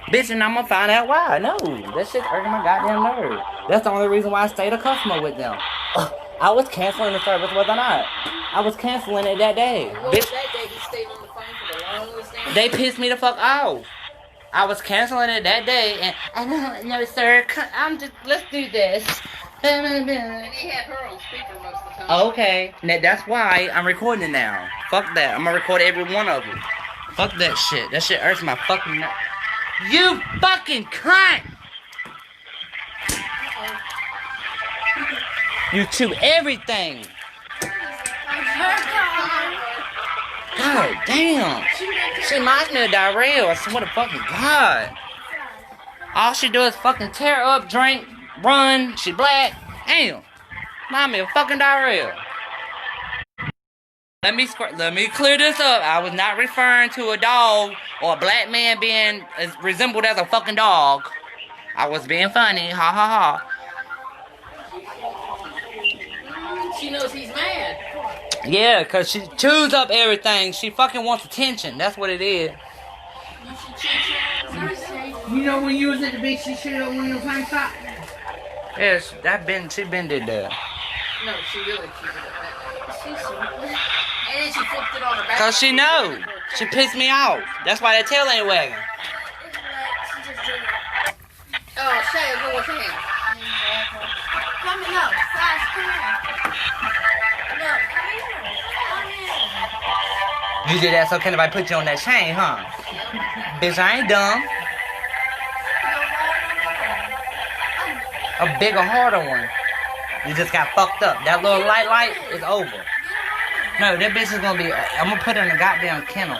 S2: Bitch, and I'm gonna find out why. No, that shit's irking my goddamn nerve. That's the only reason why I stayed a customer with them. I was canceling the service, was I not? I was canceling it that day.
S4: What was that day he stayed on the phone for the longest time?
S2: They pissed me the fuck off. I was canceling it that day, and I don't know, sir. Let's do this.
S4: And he had her on speaker most of the time.
S2: Okay, now that's why I'm recording it now. Fuck that. I'm gonna record every one of them. Fuck that shit. That shit irks my fucking nerve. You fucking cunt! You chew everything. God damn. She reminds me of diarrhea. I swear to fucking God. All she do is fucking tear up, drink, run. She black. Damn. Remind me of fucking diarrhea. Let me clear this up. I was not referring to a dog or a black man being resembled as a fucking dog. I was being funny. Ha ha ha.
S4: She knows he's mad.
S2: Yeah, because she chews up everything. She fucking wants attention. That's what it is.
S4: You should cheat her.
S7: You know when you was at the beach, she should have one of those high socks.
S2: Yeah, she been did that.
S4: No, she really cheated at that. She's so good. And then she flipped it on her back.
S2: Because she know. She pissed me off. That's why that tail ain't wagging.
S4: Oh, Shay, go with him.
S6: Come no, size 10. No,
S2: You did that so can nobody put you on that chain, huh? Bitch, I ain't dumb. A bigger, harder one. You just got fucked up. That little light is over. No, that bitch is gonna be. I'm gonna put her in a goddamn kennel.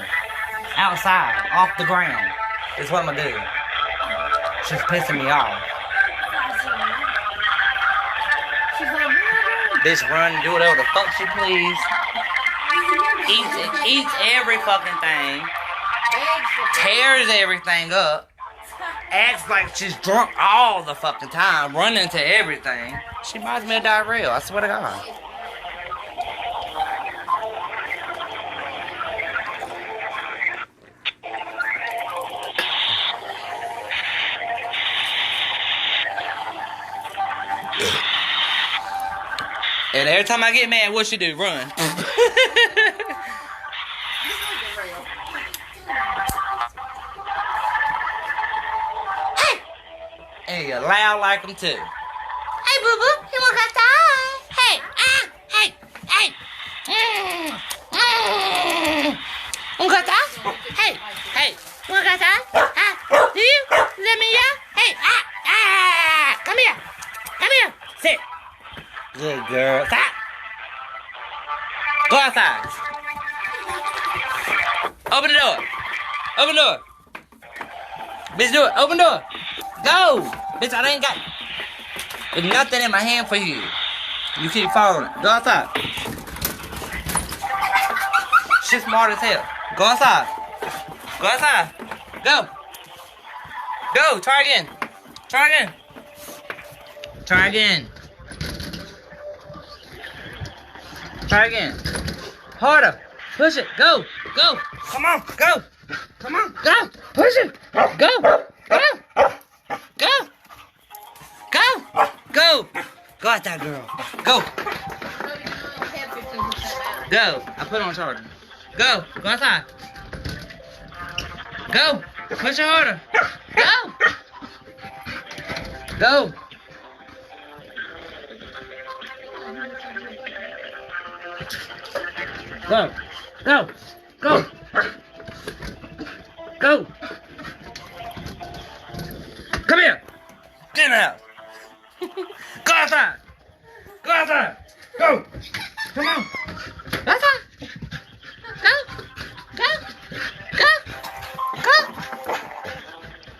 S2: Outside, off the ground. Is what I'm gonna do. She's pissing me off. Bitch run, do whatever the fuck she please. Eats every fucking thing. Tears everything up. Acts like she's drunk all the fucking time. Running into everything. She reminds me of diarrhea, I swear to God. Every time I get mad, what she do? Run. And you loud like them too. Hey, boo boo, you want to die? Hey, hey, hey. Want to die? Hey, hey, you want to die? Do you? Let me out? Hey, come here. Come here. Sit. Good girl. Stop. Go outside. Open the door. Open the door. Bitch, do it. Open the door. Go. Bitch, I ain't got there's nothing in my hand for you. You keep following it. Go outside. She's smart as hell. Go outside. Go outside. Go. Go. Try again. Try again. Try again. Try again. Harder. Push it. Go. Go. Come on. Go. Come on. Go. Push it. Go. Go. Go. Go. Go. Go out there, girl. Go. Go. I put on charger. Go. Go outside. Go. Push it harder. Go. Go. Go. Go. Go. Go. Come here. Get in the house. Go outside. Go outside. Go. Come on. Go outside. Go. Go. Go. Go.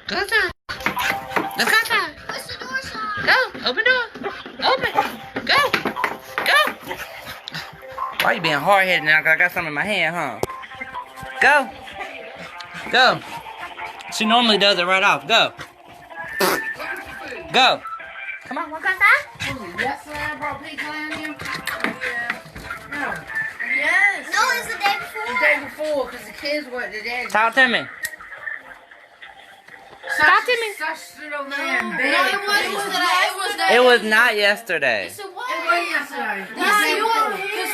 S2: Go outside. Let's go outside.
S6: What's the door sign?
S2: Go. Open door. Open. Go. Go. Why you being hard-headed now? 'Cause I got something in my hand, huh? Go. Go. She normally does it right off. Go. Go. Come on, what got that?
S7: Yesterday I brought pizza in here. No,
S6: Yes. No, it's the day before.
S7: the day before, because the kids were the day.
S2: Talk to me. Talk to me.
S7: Such stood over there in
S6: No,
S7: bed.
S6: it wasn't today. It was
S2: It was not yesterday.
S6: Yes, it was.
S7: It was yesterday.
S6: No, you were because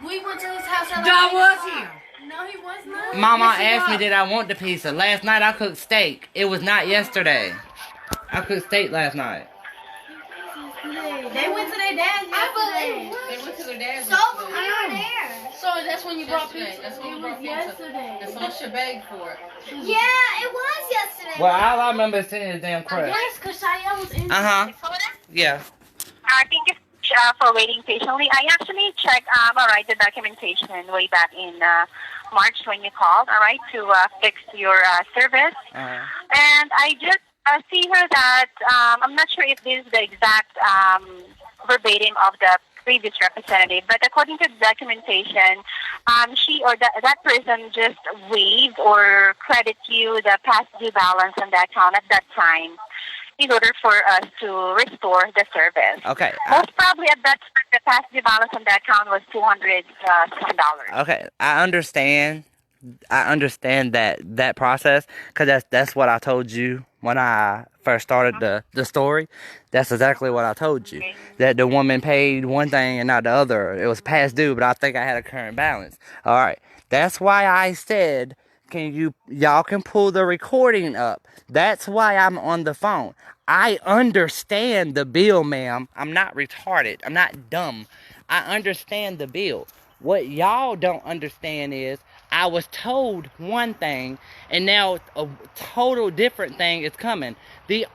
S6: we went to his house.
S7: John was here.
S6: No, he was not.
S2: Mama
S7: Yes, it
S2: asked me
S7: was.
S2: did I want the pizza. Last night I cooked steak. It was not yesterday. I cooked steak last night.
S6: They went to their dad's yesterday.
S4: They went to their dad's.
S6: So
S4: yesterday.
S6: we were there.
S4: So that's when you brought pizza. That's when you brought pizza.
S6: Yesterday.
S4: That's all she begged for it.
S6: Yeah, it was yesterday.
S2: Well, all I remember is seeing his damn crust.
S6: Yes, because Shia was in.
S2: Uh-huh. Yeah.
S5: Thank you for waiting patiently. I actually checked, the documentation way back in March when you called, to fix your service.
S2: Uh-huh.
S5: And I just see her that, I'm not sure if this is the exact verbatim of the previous representative, but according to the documentation, she or that person just waived or credit you the past due balance on the account at that time in order for us to restore the service.
S2: Okay.
S5: Most probably at that time, the past due balance on the account was $200 some dollars.
S2: Okay. I understand that process because that's what I told you when I first started the story. That's exactly what I told you. That the woman paid one thing and not the other. It was past due, but I think I had a current balance. All right. That's why I said, y'all can pull the recording up. That's why I'm on the phone. I understand the bill, ma'am. I'm not retarded. I'm not dumb. I understand the bill. What y'all don't understand is I was told one thing, and now a total different thing is coming. The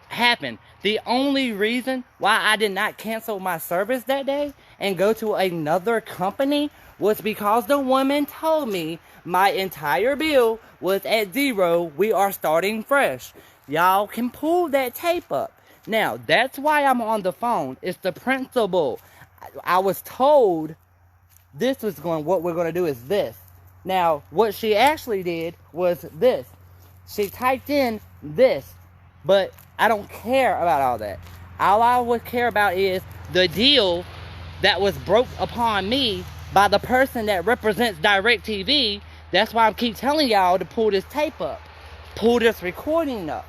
S2: only reason why I did not cancel my service that day and go to another company was because the woman told me my entire bill was at zero. We are starting fresh. Y'all can pull that tape up. Now, that's why I'm on the phone. It's the principle. I was told what we're going to do is this. Now, what she actually did was this. She typed in this, but I don't care about all that. All I would care about is the deal that was broke upon me by the person that represents DirecTv. That's why I keep telling y'all to pull this tape up. Pull this recording up.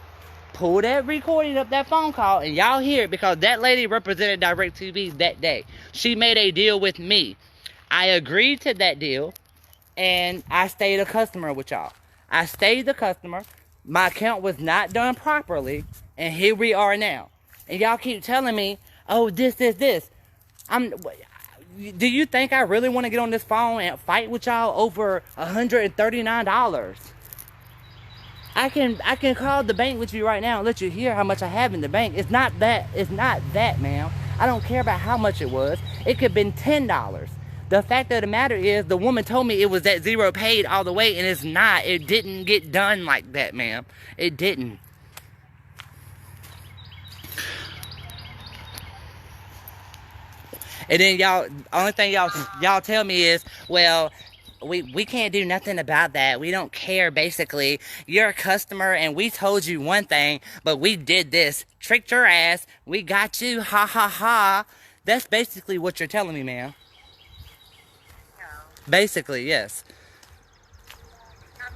S2: pull that recording up, that phone call, and y'all hear it, because that lady represented DirecTV that day. She made a deal with me. I agreed to that deal, and I stayed a customer with y'all. I stayed the customer. My account was not done properly, and here we are now. And y'all keep telling me, oh, this. Do you think I really want to get on this phone and fight with y'all over $139? I can call the bank with you right now and let you hear how much I have in the bank. It's not that, ma'am. I don't care about how much it was. It could have been $10. The fact of the matter is, the woman told me it was at zero paid all the way, and it's not. It didn't get done like that, ma'am. It didn't. And then only thing y'all tell me is, well, we can't do nothing about that. We don't care, basically. You're a customer, and we told you one thing, but we did this. Tricked your ass. We got you. Ha, ha, ha. That's basically what you're telling me, ma'am. Basically, yes.
S5: I'm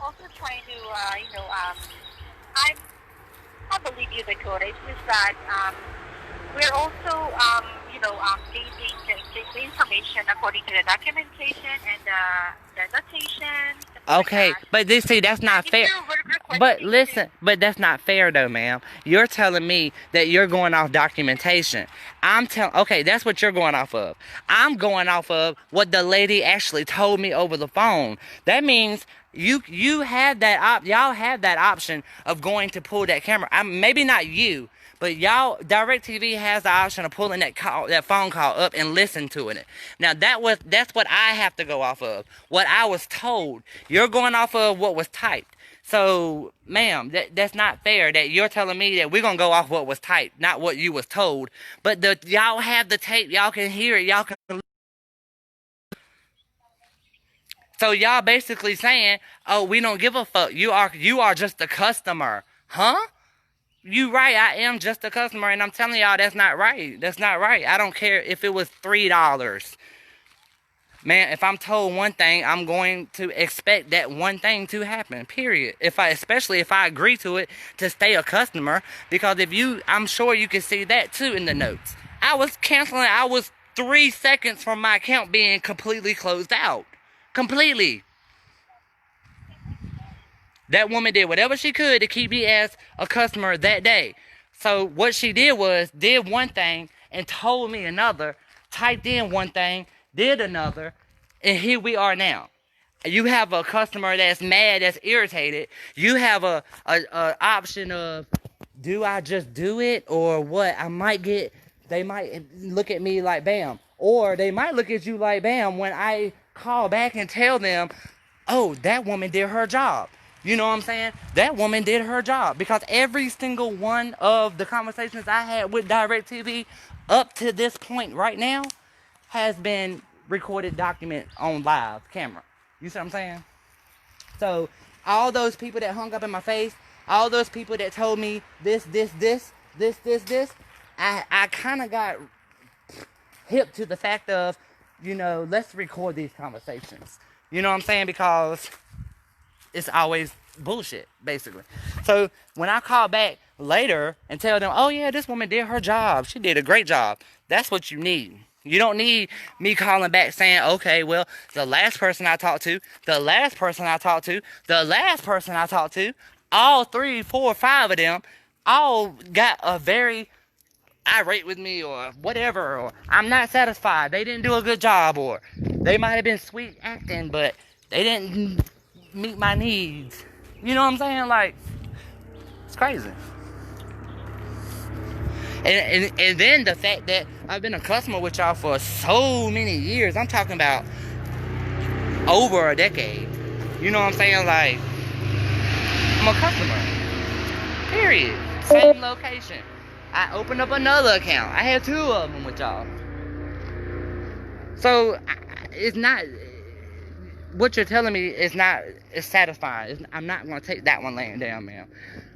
S5: also trying to, I believe you, Dakota. It's just that we're also, gauging the information according to the documentation and the notation.
S2: Okay,
S5: Like that.
S2: but see, that's not fair. But listen, but that's not fair though, ma'am. You're telling me that you're going off documentation. Okay, that's what you're going off of. I'm going off of what the lady actually told me over the phone. That means you have that y'all have that option of going to pull that camera. Maybe not you, but y'all, DirecTV has the option of pulling that phone call up and listen to it. Now that's what I have to go off of. What I was told. You're going off of what was typed. So, ma'am, that's not fair that you're telling me that we're gonna go off what was typed, not what you was told. But y'all have the tape, y'all can hear it, y'all can. So y'all basically saying, oh, we don't give a fuck. You are just a customer, huh? You right, I am just a customer, and I'm telling y'all that's not right. That's not right. I don't care if it was $3. Man, if I'm told one thing, I'm going to expect that one thing to happen, period. Especially if I agree to it to stay a customer, because I'm sure you can see that too in the notes. I was 3 seconds from my account being completely closed out. Completely. That woman did whatever she could to keep me as a customer that day. So what she did was, did one thing and told me another, typed in one thing, did another, and here we are now. You have a customer that's mad, that's irritated. You have a option of, do I just do it or what? They might look at me like bam. Or they might look at you like bam when I call back and tell them, oh, that woman did her job. You know what I'm saying? That woman did her job, because every single one of the conversations I had with DirecTV up to this point right now has been recorded document on live camera. You see what I'm saying? So all those people that hung up in my face, all those people that told me this, I kind of got hip to the fact of, let's record these conversations. You know what I'm saying? Because it's always bullshit, basically. So when I call back later and tell them, oh yeah, this woman did her job, she did a great job, that's what you need. You don't need me calling back saying, okay, well, the last person I talked to, all 3, 4, 5 of them all got a very irate with me or whatever, or I'm not satisfied, they didn't do a good job, or they might have been sweet acting, but they didn't meet my needs. You know what I'm saying? Like, it's crazy. And then the fact that I've been a customer with y'all for so many years. I'm talking about over a decade. You know what I'm saying? Like, I'm a customer. Period. Same location. I opened up another account. I had 2 of them with y'all. So, it's not... What you're telling me is satisfying. I'm not going to take that one laying down, ma'am.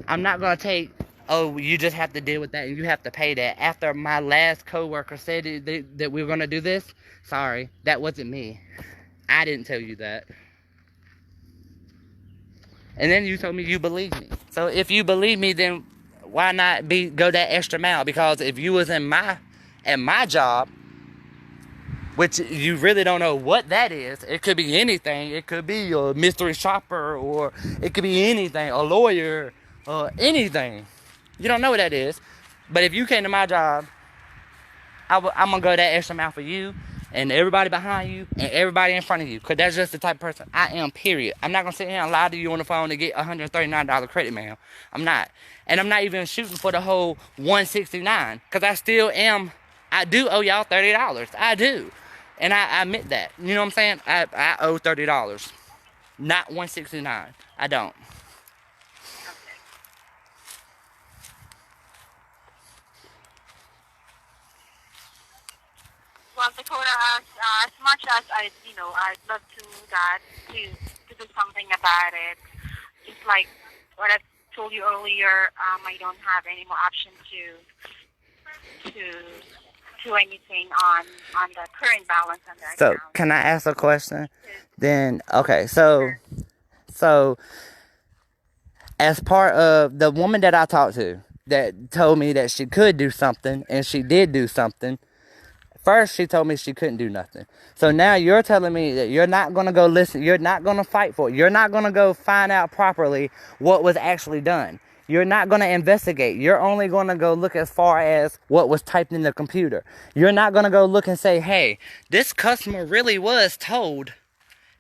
S2: I'm not going to take, oh, you just have to deal with that and you have to pay that. After my last coworker said that we were going to do this, sorry, that wasn't me. I didn't tell you that. And then you told me you believe me. So if you believe me, then why not go that extra mile? Because if you was at my job, which you really don't know what that is, it could be anything. It could be a mystery shopper, or it could be anything, a lawyer, anything. You don't know what that is. But if you came to my job, I'm going to go that extra mile for you and everybody behind you and everybody in front of you. Because that's just the type of person I am, period. I'm not going to sit here and lie to you on the phone to get $139 credit, ma'am. I'm not. And I'm not even shooting for the whole $169. Because I still am. I do owe y'all $30. I do. And I admit that. You know what I'm saying? I owe $30. Not $169. I don't.
S5: Well, Dakota, as much as I'd love to do something about it. Just like what I told you earlier, I don't have any more option to do anything on the current balance on the
S2: So,
S5: account.
S2: can I ask a question? Then, okay, so as part of the woman that I talked to that told me that she could do something, and she did do something. First, she told me she couldn't do nothing. So now you're telling me that you're not going to go listen. You're not going to fight for it. You're not going to go find out properly what was actually done. You're not going to investigate. You're only going to go look as far as what was typed in the computer. You're not going to go look and say, hey, this customer really was told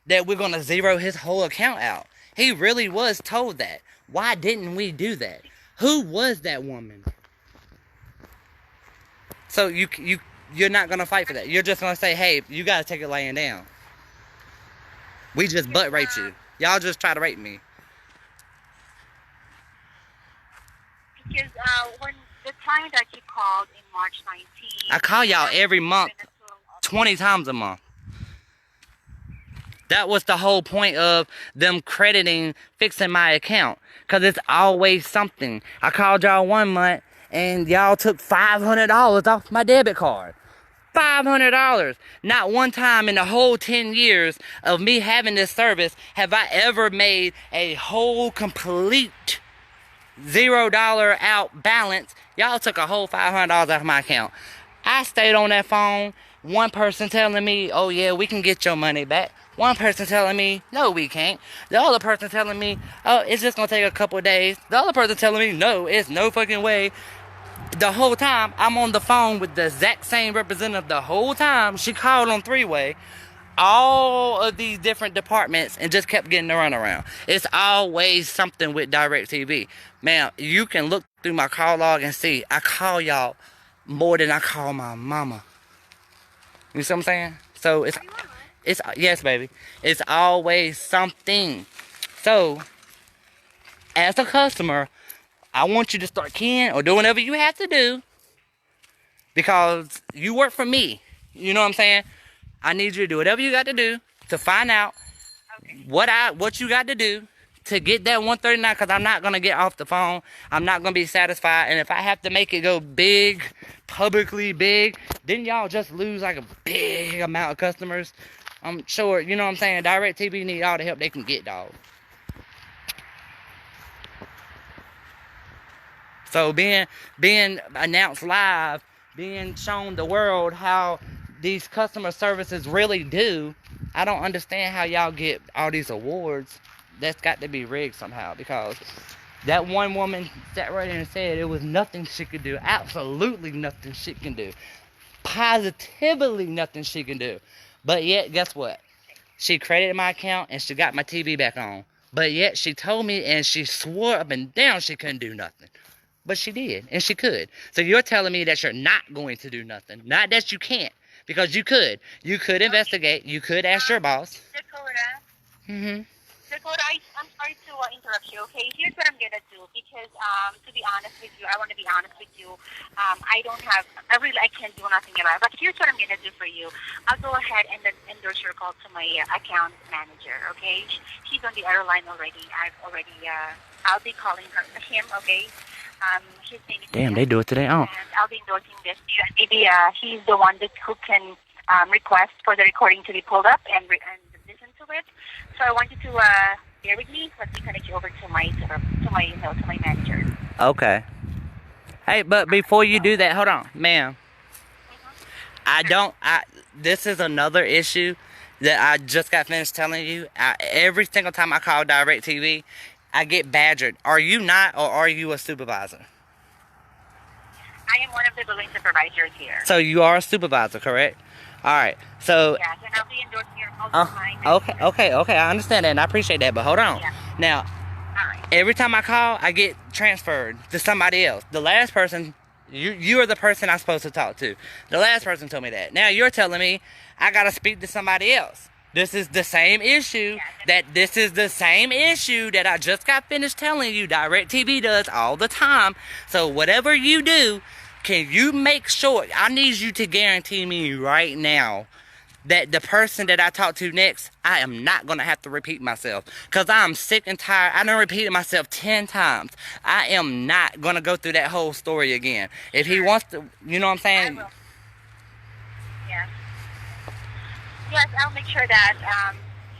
S2: that we're going to zero his whole account out. He really was told that. Why didn't we do that? Who was that woman? So you're not going to fight for that. You're just going to say, hey, you got to take it laying down. We just butt raped you. Y'all just try to rape me.
S5: Because when the time that you called in March 19th...
S2: I call y'all every month, 20 times a month. That was the whole point of them fixing my account. Because it's always something. I called y'all one month, and y'all took $500 off my debit card. $500. Not one time in the whole 10 years of me having this service have I ever made a whole complete $0 out balance. Y'all took a whole $500 off my account. I stayed on that phone. One person telling me, oh yeah, we can get your money back. One person telling me, no, we can't. The other person telling me, oh, it's just gonna take a couple of days. The other person telling me, no, it's no fucking way. The whole time, I'm on the phone with the exact same representative the whole time. She called on three-way. All of these different departments and just kept getting the runaround. It's always something with DirecTV. Ma'am, you can look through my call log and see I call y'all more than I call my mama. You see what I'm saying? So it's yes, baby. It's always something. So as a customer, I want you to start keying or doing whatever you have to do because you work for me. You know what I'm saying? I need you to do whatever you got to do to find out what you got to do to get that 139 because I'm not going to get off the phone. I'm not going to be satisfied. And if I have to make it go big, publicly big, then y'all just lose like a big amount of customers. I'm sure, you know what I'm saying? DirecTV need all the help they can get, dog. So being announced live, being shown the world how these customer services really do, I don't understand how y'all get all these awards. That's got to be rigged somehow because that one woman sat right there and said it was nothing she could do. Absolutely nothing she can do. Positively nothing she can do. But yet, guess what? She credited my account and she got my TV back on. But yet she told me and she swore up and down she couldn't do nothing. But she did, and she could. So you're telling me that you're not going to do nothing. Not that you can't, because you could. You could investigate. You could ask your boss.
S5: Dakota. Dakota, I'm sorry to interrupt you, okay? Here's what I'm going to do, because to be honest with you, I want to be honest with you. I can't do nothing about it. But here's what I'm going to do for you. I'll go ahead and then endorse your call to my account manager, okay? He's on the other line already. I'll be calling him, okay? His name is
S2: Damn, they do it today. Oh.
S5: And I'll be endorsing this to you. Maybe he's the one who can request for the recording to be pulled up and listen to it. So I want you to bear with me. Let me connect you over to my manager.
S2: Okay. Hey, but before you do that, hold on, ma'am. This is another issue that I just got finished telling you. Every single time I call DirecTV, I get badgered. Are you not, or are you a supervisor?
S5: I am one of the billing supervisors here.
S2: So you are a supervisor, correct? All right. So.
S5: Yes, and I'll be endorsing your call time.
S2: Okay. I understand that, and I appreciate that. But hold on.
S5: Yeah.
S2: Now,
S5: All right.
S2: every time I call, I get transferred to somebody else. The last person, you are the person I'm supposed to talk to. The last person told me that. Now you're telling me I gotta speak to somebody else. This is the same issue that I just got finished telling you DirecTV does all the time. So whatever you do, can you make sure, I need you to guarantee me right now that the person that I talk to next, I am not going to have to repeat myself. Because I'm sick and tired. I done repeated myself 10 times. I am not going to go through that whole story again. If he wants to, you know what I'm saying?
S5: I will. Yes. Yes, I'll make sure that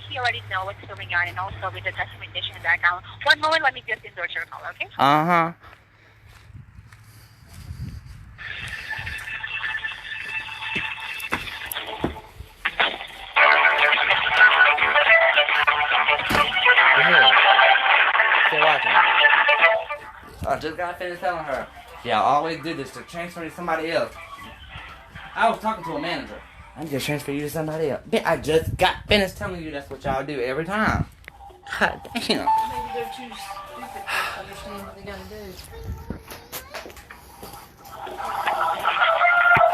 S5: he already knows what's going on, and also with the documentation in the account. One moment, let me just endorse your call, okay?
S2: Uh-huh. Still watching. I just got finished telling her. Yeah, I always do this to transfer to somebody else. I was talking to a manager. I'm just transfer you to somebody else. I just got finished telling you that's what y'all do every time. God damn.
S4: Maybe they're too stupid to understand what they gotta do.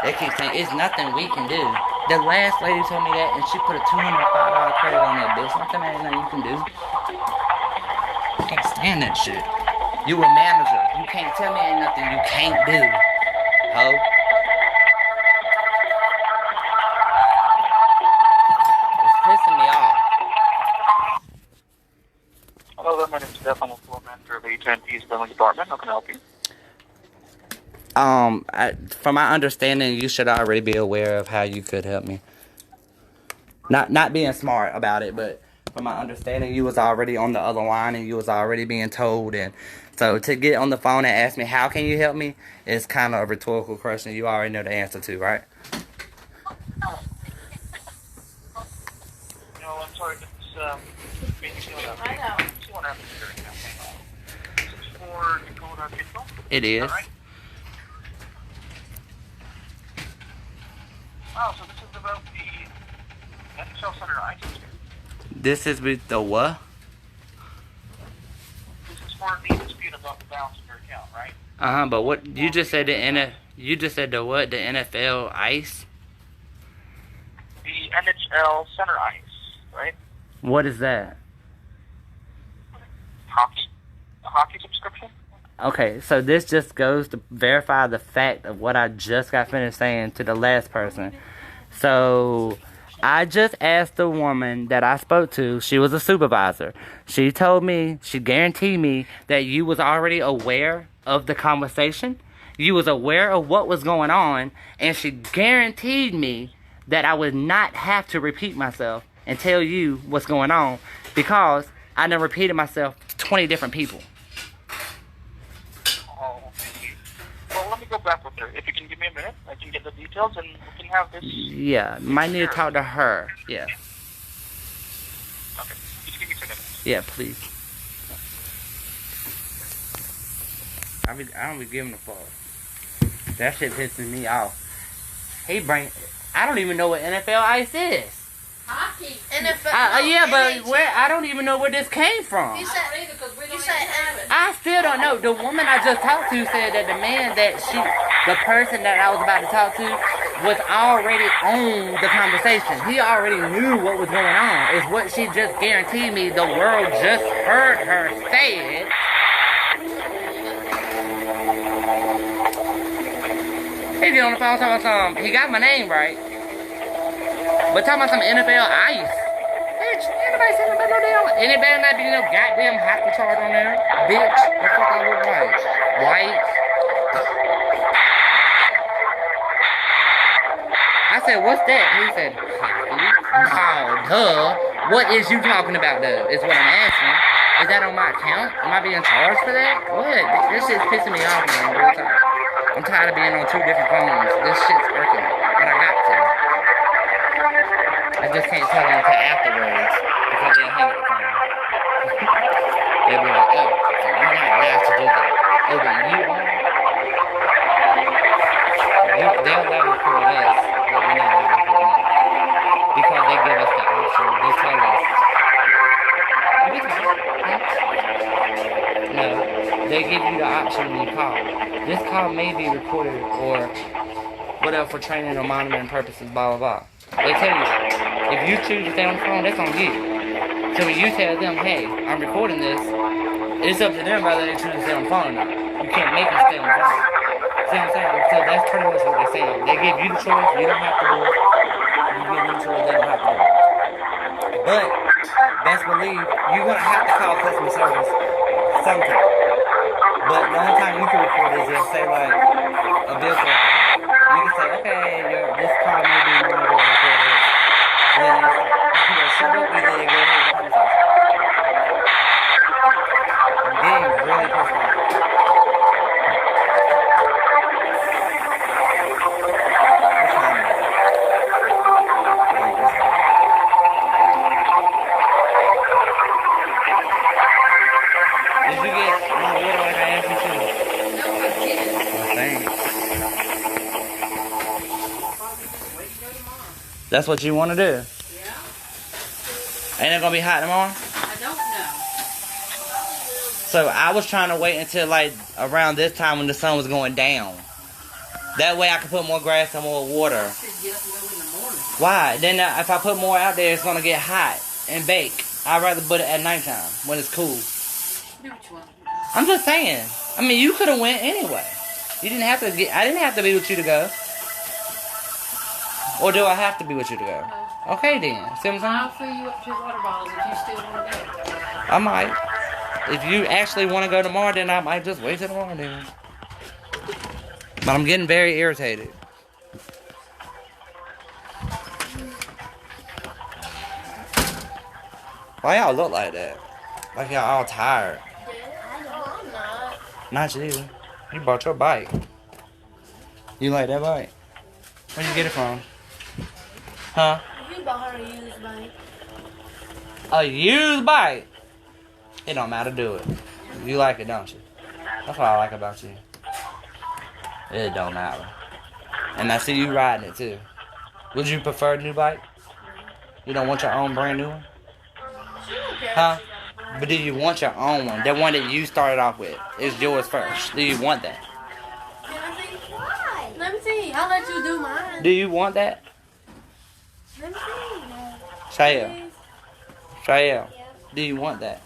S2: They keep saying it's nothing we can do. The last lady told me that, and she put a $205 credit on that bitch. Nothing ain't nothing you can do. I can't stand that shit. You a manager. You can't tell me ain't nothing you can't do. Ho. It's pissing me off.
S3: Hello, my name is Steph. I'm a floor manager of AT&T's billing department. How can I help you?
S2: From my understanding, you should already be aware of how you could help me. Not being smart about it, but from my understanding, you was already on the other line and you was already being told. And so to get on the phone and ask me, how can you help me, is kind of a rhetorical question you already know the answer to, right?
S3: No, I'm sorry. It's being sealed up.
S4: I know.
S3: This is for Dakota Kittle.
S2: It is.
S3: All right. Oh, so this is about the NHL Center Ice.
S2: This is with the what?
S3: This is for the dispute about the balance of your account, right?
S2: But what you just said you just said the what? The NFL ice?
S3: The NHL Center Ice, right?
S2: What is that?
S3: A hockey subscription?
S2: Okay, so this just goes to verify the fact of what I just got finished saying to the last person. So I just asked the woman that I spoke to, she was a supervisor. She told me, she guaranteed me that you was already aware of the conversation. You was aware of what was going on, and she guaranteed me that I would not have to repeat myself and tell you what's going on because I done repeated myself to 20 different people.
S3: Oh, okay. Well, let me go back with her. If you can give me a minute, I can get the details and we can have this.
S2: Yeah, might need to talk to her. Yeah.
S3: Okay, just give me 2 minutes.
S2: Yeah, please. I don't be giving a fuck. That shit pisses me off. I don't even know what NFL ice is.
S4: Hockey. NFL.
S2: Yeah, but where I don't even know where this came from.
S4: You said
S2: I still don't know. The woman I just talked to said that the person that I was about to talk to was already on the conversation. He already knew what was going on. Is what she just guaranteed me. The world just heard her say it. He get on the phone talking about he got my name right. But talking about some NFL ice. Bitch, anybody saying about no damn. Anybody not be no goddamn hockey chart on there? Bitch, the fuck I look like? White. I said, what's that? He said, hockey. Oh, duh. What is you talking about, though? Is what I'm asking. Is that on my account? Am I being charged for that? What? This shit's pissing me off, man. Real talk. I'm tired of being on 2 different phones. This shit's working. But I got to. I just can't tell them until afterwards. Because they'll hang up the phone. They'll be like, oh, so you're not allowed to do that. Oh, but you are? They'll let me record us, but we're not allowed to record them. Because they give us the option. They tell us. No, they give you the option when you call. This call may be recorded or whatever for training or monitoring purposes, blah, blah, blah. They tell you, if you choose to stay on the phone, that's on you. So when you tell them, hey, I'm recording this, it's up to them whether they choose to stay on the phone or not. You can't make them stay on the phone. See what I'm saying? So that's pretty much what they're saying. They give you the choice, you don't have to do it. You give them the choice, they don't have to do it. But, best believe, you're going to have to call customer service sometime. But the only time you can record is just say like a bill collector. You can say, okay, this call may be monitored or recorded. And then they say, shut up, and then they go ahead with the conversation. I'm getting really pissed off. Did you get my water like I asked you to?
S4: No, I didn't.
S2: Well, thanks. That's what you want to do?
S4: Yeah.
S2: Ain't it gonna be hot tomorrow?
S4: I don't know.
S2: So I was trying to wait until like around this time when the sun was going down. That way I could put more grass and more water.
S4: I said get up and go in the morning.
S2: Why? Then if I put more out there, it's gonna get hot and bake. I'd rather put it at nighttime when it's cool.
S4: Do what you want.
S2: I'm just saying. I mean, you could have went anyway. You didn't have to get. I didn't have to be with you to go. Or do I have to be with you to go? Okay then. See what I'm saying?
S4: I'll fill you up 2 water bottles if you still want to go.
S2: I might. If you actually want to go tomorrow, then I might just wait till tomorrow then. But I'm getting very irritated. Why y'all look like that? Like y'all all tired.
S6: I'm not.
S2: Not you. You bought your bike. You like that bike? Where'd you get it from? Huh?
S6: You bought her a used bike.
S2: A used bike? It don't matter, do it. You like it, don't you? That's what I like about you. It don't matter. And I see you riding it too. Would you prefer a new bike? You don't want your own brand new one? Huh? But do you want your own one? That one that you started off with is yours first. Do you want that?
S6: Why? Let me see. I'll let you do mine.
S2: Do you want that?
S6: Let me see.
S2: Shael. Shael. Do you want that?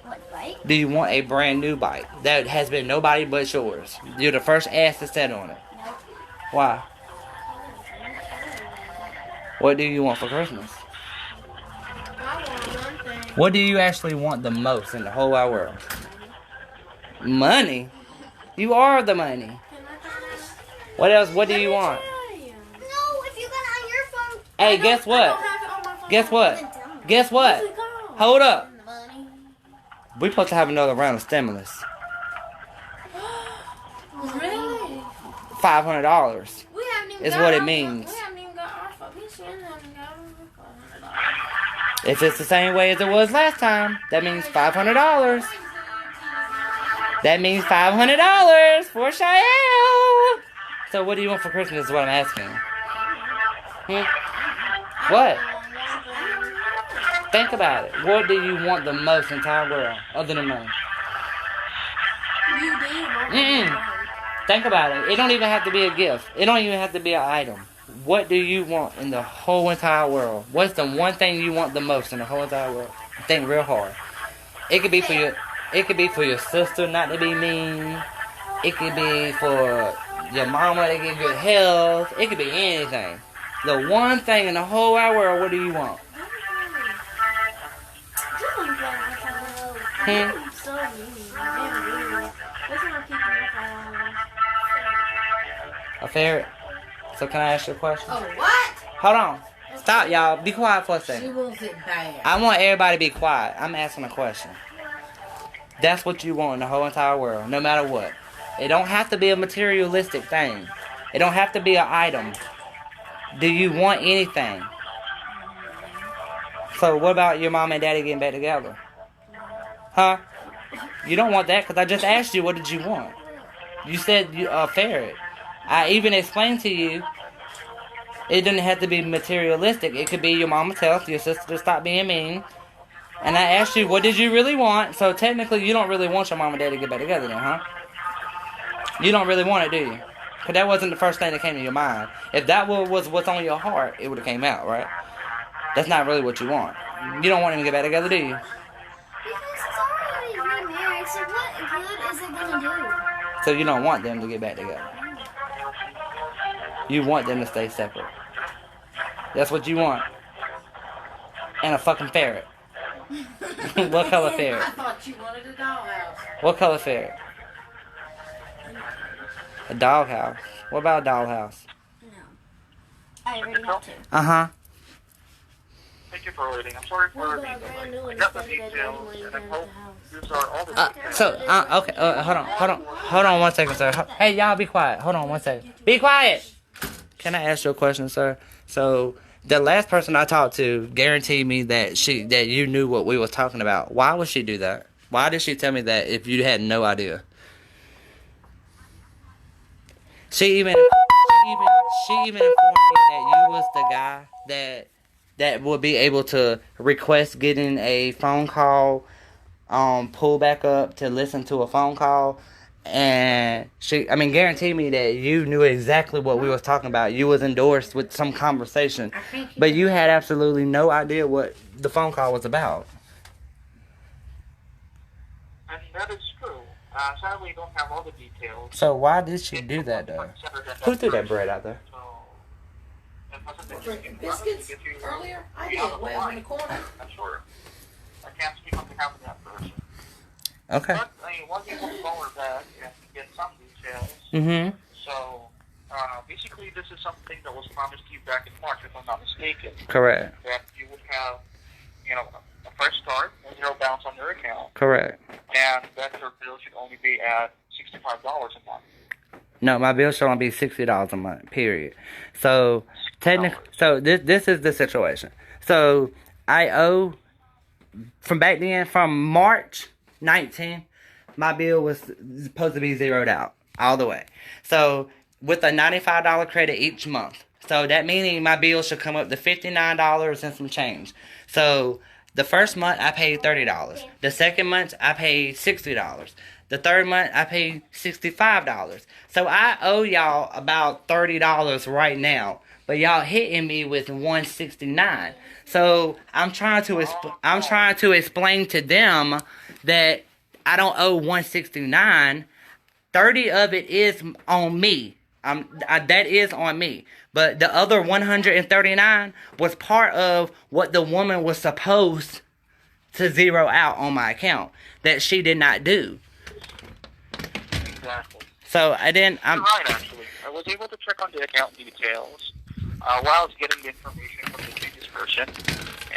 S6: What bike?
S2: Do you want a brand new bike that has been nobody but yours? You're the first ass to sit on it.
S6: No.
S2: Why? What do you want for Christmas?
S6: I want one thing.
S2: What do you actually want the most in the whole wide world? Money? You are the money.
S6: Can I try that?
S2: What else? What do you want?
S6: No, if you got it on your phone.
S2: Hey, guess what? Guess what? Guess what? Hold up. We're supposed to have another round of stimulus.
S6: Really?
S2: $500
S6: We haven't even
S2: is
S6: got
S2: what it
S6: our-
S2: means.
S6: We haven't even got our phone. Me and Shannon haven't got our $500.
S2: If it's the same way as it was last time, that means $500. That means $500 for Shael. So what do you want for Christmas is what I'm asking. What? Think about it. What do you want the most in the entire world other than money?
S6: You did.
S2: Mm-mm. Think about it. It don't even have to be a gift. It don't even have to be an item. What do you want in the whole entire world? What's the one thing you want the most in the whole entire world? Think real hard. It could be for your. It could be for your sister not to be mean. It could be for your mama to get good health. It could be anything. The one thing in the whole wide world. What do you want?
S6: I'm so mean. That's why I'm keeping my phone.
S2: A ferret. So can I ask you a question?
S4: Oh, what?
S2: Hold on. Stop, y'all. Be quiet for a
S4: She
S2: second.
S4: wants it bad.
S2: I want everybody to be quiet. I'm asking a question. That's what you want in the whole entire world, no matter what. It don't have to be a materialistic thing. It don't have to be an item. Do you want anything? So what about your mom and daddy getting back together? Huh? You don't want that because I just asked you what did you want. You said a ferret. I even explained to you it didn't have to be materialistic. It could be your mama tells your sister to stop being mean. And I asked you what did you really want. So technically you don't really want your mom and daddy to get back together then, huh? You don't really want it, do you? Because that wasn't the first thing that came to your mind. If that was what's on your heart, it would have came out, right? That's not really what you want. You don't want them to get back together, do you?
S6: Because he's already remarried, so what good is it gonna do?
S2: So you don't want them to get back together. You want them to stay separate. That's what you want. And a fucking ferret. What color ferret?
S7: I thought you wanted a dollhouse.
S2: What color ferret? A doghouse. What about a dollhouse?
S6: No. I already have to.
S2: Uh-huh.
S3: Thank you for waiting. I'm sorry for
S6: What
S3: the
S6: about a brand new
S3: delay. I
S6: one
S3: got the
S6: instead of that
S3: details,
S6: one
S3: and I
S6: down
S3: hope
S6: at
S3: these are all the details.
S2: Okay, hold on one second, sir. Hey, y'all be quiet. Hold on one second. Be quiet! Can I ask you a question, sir? So, the last person I talked to guaranteed me that you knew what we were talking about. Why would she do that? Why did she tell me that if you had no idea? She even informed me that you was the guy that would be able to request getting a phone call, pull back up to listen to a phone call, and guaranteed me that you knew exactly what we was talking about. You was endorsed with some conversation, but you had absolutely no idea what the phone call was about.
S3: And that is true. Sadly, I don't have all the details.
S2: So why did she do that, though? Who threw that bread out there?
S3: So, it wasn't that
S7: Drinking
S3: you
S7: biscuits
S3: get you
S7: earlier? I
S3: be on
S7: did.
S3: the
S7: Way
S3: line.
S7: in the corner.
S3: I'm sure. I can't speak on behalf of that person.
S2: Okay.
S3: But I was able to forward that and get some details.
S2: Mm-hmm.
S3: So, basically, this is something that was promised to you back in March, if I'm not mistaken.
S2: Correct.
S3: That you would have, a fresh start, a zero balance on your account,
S2: Correct.
S3: and that your bill should only be at $65 a month.
S2: No, my bill should only be $60 a month. Period. So this is the situation. So I owe from back then, from March 19th, my bill was supposed to be zeroed out all the way. So with a $95 credit each month. So that meaning my bill should come up to $59 and some change. So the first month I paid $30. The second month I paid $60. The third month I paid $65. So I owe y'all about $30 right now. But y'all hitting me with $169. So I'm trying to explain to them that I don't owe $169. 30 of it is on me. That is on me. But the other 139 was part of what the woman was supposed to zero out on my account that she did not do.
S3: Exactly.
S2: So
S3: You're right, actually. I was able to check on the account details while I was getting the information from the previous person,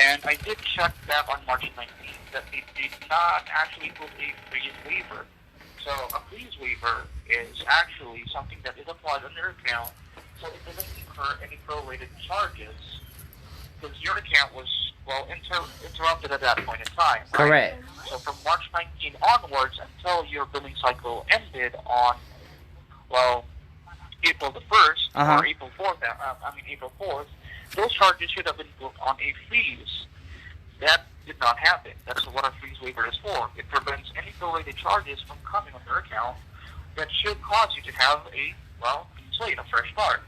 S3: and I did check that on March 19th that they did not actually put a freeze waiver. So a freeze waiver is actually something that is applied on your account, so it doesn't incur any prorated charges, because your account was, interrupted at that point in time. Right?
S2: correct.
S3: So from March 19 onwards until your billing cycle ended on, April the 1st, or April 4th, April 4th, those charges should have been booked on a freeze. That did not happen. That's what a freeze waiver is for. It prevents any prorated charges from coming on your account that should cause you to have a fresh start.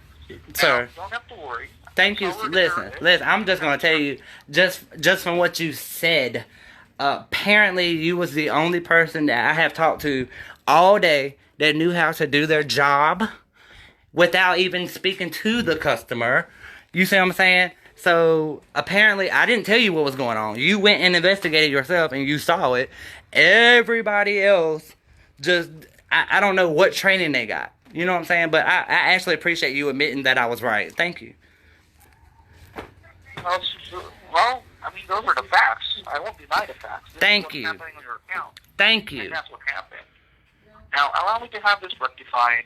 S2: Sir.
S3: Now, don't have to worry.
S2: Thank you. Listen, I'm just going to tell you, just from what you said, apparently you was the only person that I have talked to all day that knew how to do their job without even speaking to the customer. You see what I'm saying? So, apparently, I didn't tell you what was going on. You went and investigated yourself and you saw it. Everybody else just, I don't know what training they got. You know what I'm saying? But I actually appreciate you admitting that I was right. Thank you.
S3: Those are the facts. I won't deny the facts.
S2: Thank you.
S3: Happening on your account.
S2: Thank you.
S8: And that's what happened. Now, allow me to have this rectified.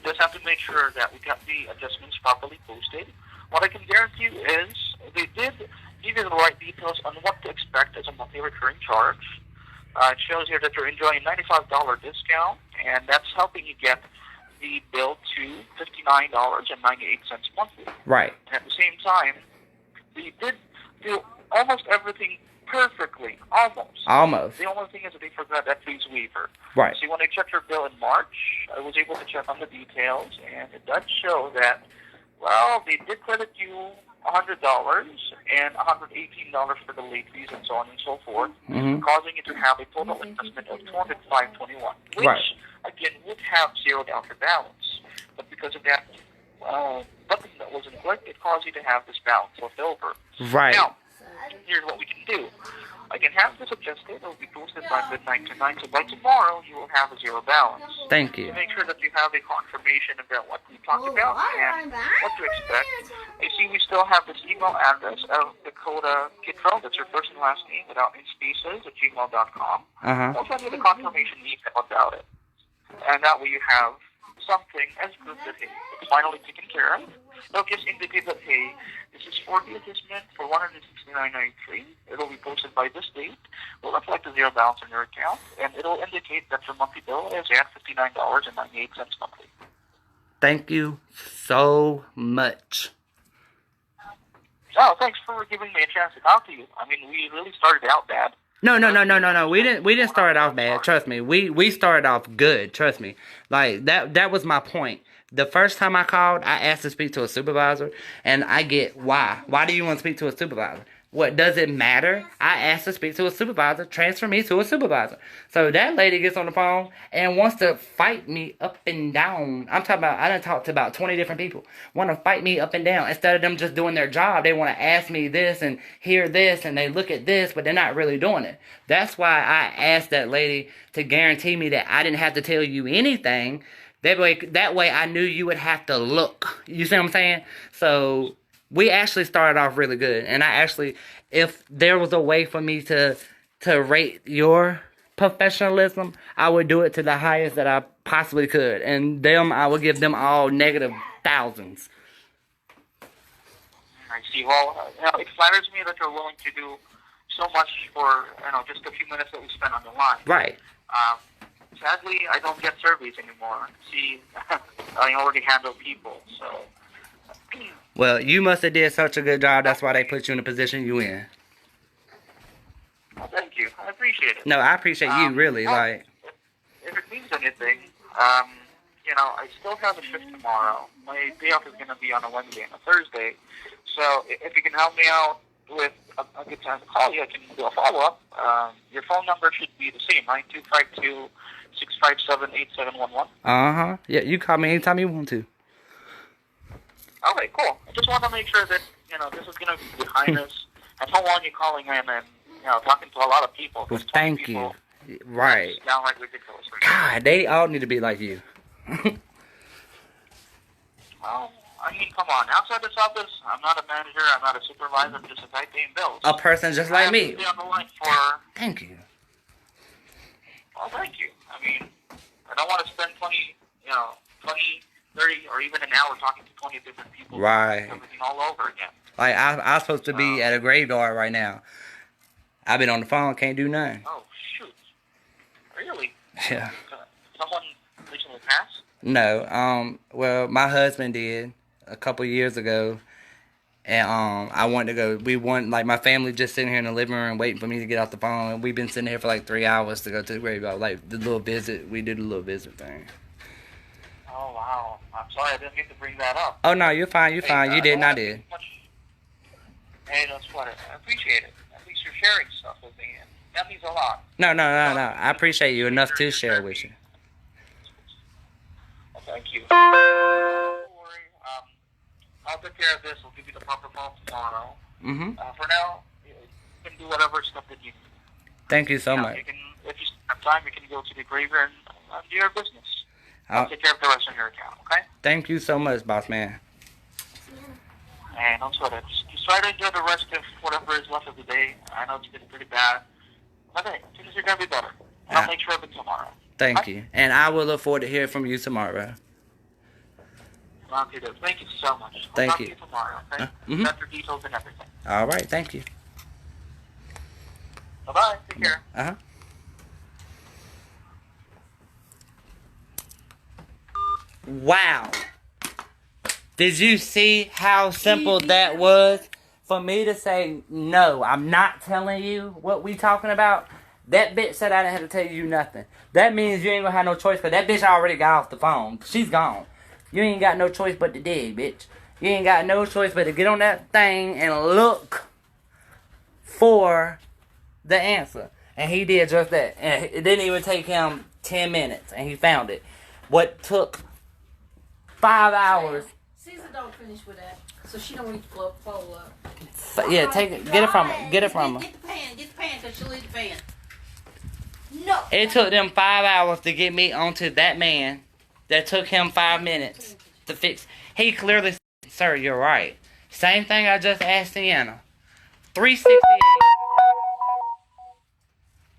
S8: Just have to make sure that we got the adjustments properly posted. What I can guarantee you is they did give you the right details on what to expect as a monthly recurring charge. It shows here that you're enjoying a $95 discount, and that's helping you get the bill to $59.98 monthly.
S2: Right.
S8: And at the same time, they did do almost everything perfectly. Almost. The only thing is that they forgot that fees waiver.
S2: Right.
S8: See, when I checked your bill in March, I was able to check on the details, and it does show that, well, they did credit you $100 and $118 for the late fees and so on and so forth, causing you to have a total investment of $205.21, which, again, would have zeroed out your balance. But because of that button that wasn't clicked, it caused you to have this balance left over.
S2: Right.
S8: Now, here's what we can do. I can have this adjusted. It will be posted by midnight tonight. So by tomorrow, you will have a zero balance.
S2: Thank you.
S8: To make sure that you have a confirmation about what we talked about and what to expect. You see, we still have this email address of Dakota Kittrell. That's your first and last name without any spaces at gmail.com. I'll send you the confirmation email about it. And that way you have something as proof that, hey, it's finally taken care of. They'll just indicate that, hey, this is for the adjustment for $169.93. It'll be posted by this date. Will reflect the zero balance in your account, and it'll indicate that your monthly bill is at $59.98 monthly.
S2: Thank you so much.
S8: Oh, thanks for giving me a chance to talk to you. I mean, we really started out bad.
S2: No. We didn't start off bad. Trust me. We started off good. Trust me. Like that was my point. The first time I called, I asked to speak to a supervisor, and I get why. Why do you want to speak to a supervisor? What, does it matter? I asked to speak to a supervisor, transfer me to a supervisor. So that lady gets on the phone and wants to fight me up and down. I'm talking about, I done talked to about 20 different people. Want to fight me up and down. Instead of them just doing their job, they want to ask me this and hear this, and they look at this, but they're not really doing it. That's why I asked that lady to guarantee me that I didn't have to tell you anything. That way I knew you would have to look. You see what I'm saying? So we actually started off really good. And I actually, if there was a way for me to rate your professionalism, I would do it to the highest that I possibly could. And them, I would give them all negative thousands.
S8: I see. Well, it flatters me that you're willing to do so much for, just a few minutes that we spent on the line.
S2: Right.
S8: Sadly, I don't get surveys anymore. See, I already handle people, so.
S2: Well, you must have did such a good job. That's why they put you in the position you in.
S8: Well, thank you. I appreciate it.
S2: No, I appreciate you, really.
S8: If it means anything, I still have a shift tomorrow. My day off is going to be on a Wednesday and a Thursday. So if you can help me out with a good time to call you, I can do a follow-up. Your phone number should be the same, right? 252-657-8711.
S2: Yeah, you call me anytime you want to.
S8: Okay, cool. I just want to make sure that, this is going to be behind us. I don't want you calling in and, talking to a lot of people.
S2: Well, thank you. Right.
S8: It's downright ridiculous.
S2: God, they all need to be like you.
S8: Well, I mean, come on. Outside this office, I'm not a manager, I'm not a supervisor, I'm just a guy paying bills.
S2: A person just like me.
S8: Be on the line for...
S2: Thank you.
S8: Well, thank you. I mean, I don't want to spend 20, 30, or even an hour talking to 20 different people.
S2: Right.
S8: Everything all over again.
S2: Like, I'm supposed to be at a graveyard right now. I've been on the phone, can't do nothing.
S8: Oh, shoot. Really?
S2: Yeah.
S8: Someone recently passed?
S2: No, well, my husband did a couple years ago, and I wanted to go. My family just sitting here in the living room waiting for me to get off the phone, and we've been sitting here for like 3 hours to go to the graveyard, like the little visit. We did a little visit thing.
S8: Oh, wow. I'm sorry, I didn't get to bring that up.
S2: Oh, no, you're fine, you did, and I did.
S8: Hey, don't sweat it. I appreciate it. At least you're sharing stuff with me, and that means a lot.
S2: No. I appreciate you enough to share with you.
S8: Well, thank you. Don't worry. I'll take care of this. I'll give you the proper call tomorrow. For now, you can do whatever stuff that you need.
S2: Thank you so much.
S8: If you have time, you can go to the graveyard and do your business. I'll take care of the rest of your account, okay?
S2: Thank you so much, boss man.
S8: And don't sweat it. Just try to enjoy the rest of whatever is left of the day. I know it's been pretty bad. But hey, things are going to be better. take care of it tomorrow.
S2: Thank you. And I will look forward to hearing from you tomorrow.
S8: Okay, thank you so much. I'll
S2: Thank
S8: talk
S2: you.
S8: to you tomorrow, okay?
S2: Mhm.
S8: Got your details and everything.
S2: All right. Thank you.
S8: Bye-bye. Take care.
S2: Uh-huh. Wow. Did you see how simple that was? For me to say, no, I'm not telling you what we talking about. That bitch said I didn't have to tell you nothing. That means you ain't gonna have no choice, because that bitch already got off the phone. She's gone. You ain't got no choice but to dig, bitch. You ain't got no choice but to get on that thing and look for the answer. And he did just that. And it didn't even take him 10 minutes, and he found it. What took 5 hours.
S4: Caesar don't finish with that, so she don't need to fold up.
S2: Yeah, take it. Get it from her. Get it from her.
S4: Get the pan, because she'll eat the pan.
S6: No.
S2: It took them 5 hours to get me onto that man. That took him 5 minutes to fix. He clearly said, sir, you're right. Same thing I just asked Sienna. 368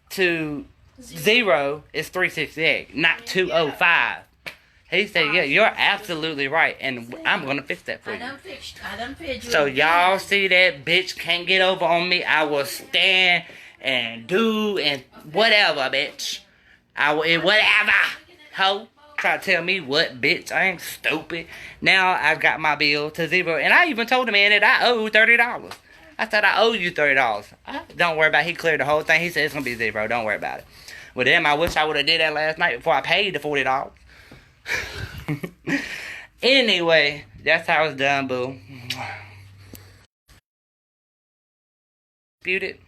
S2: to 0 is 368, not 205. He said, yeah, you're absolutely right, and I'm going to fix that for you.
S4: I done fixed you.
S2: So y'all see that bitch can't get over on me. I will stand and do and whatever, bitch. I will, whatever, ho. Try to tell me what, bitch. I ain't stupid. Now I've got my bill to 0, and I even told the man that I owe $30. I said, I owe you $30. Don't worry about it. He cleared the whole thing. He said it's going to be 0. Don't worry about it. Well, damn, I wish I would have did that last night before I paid the $40. Anyway, that's how it's done, boo. Disputed.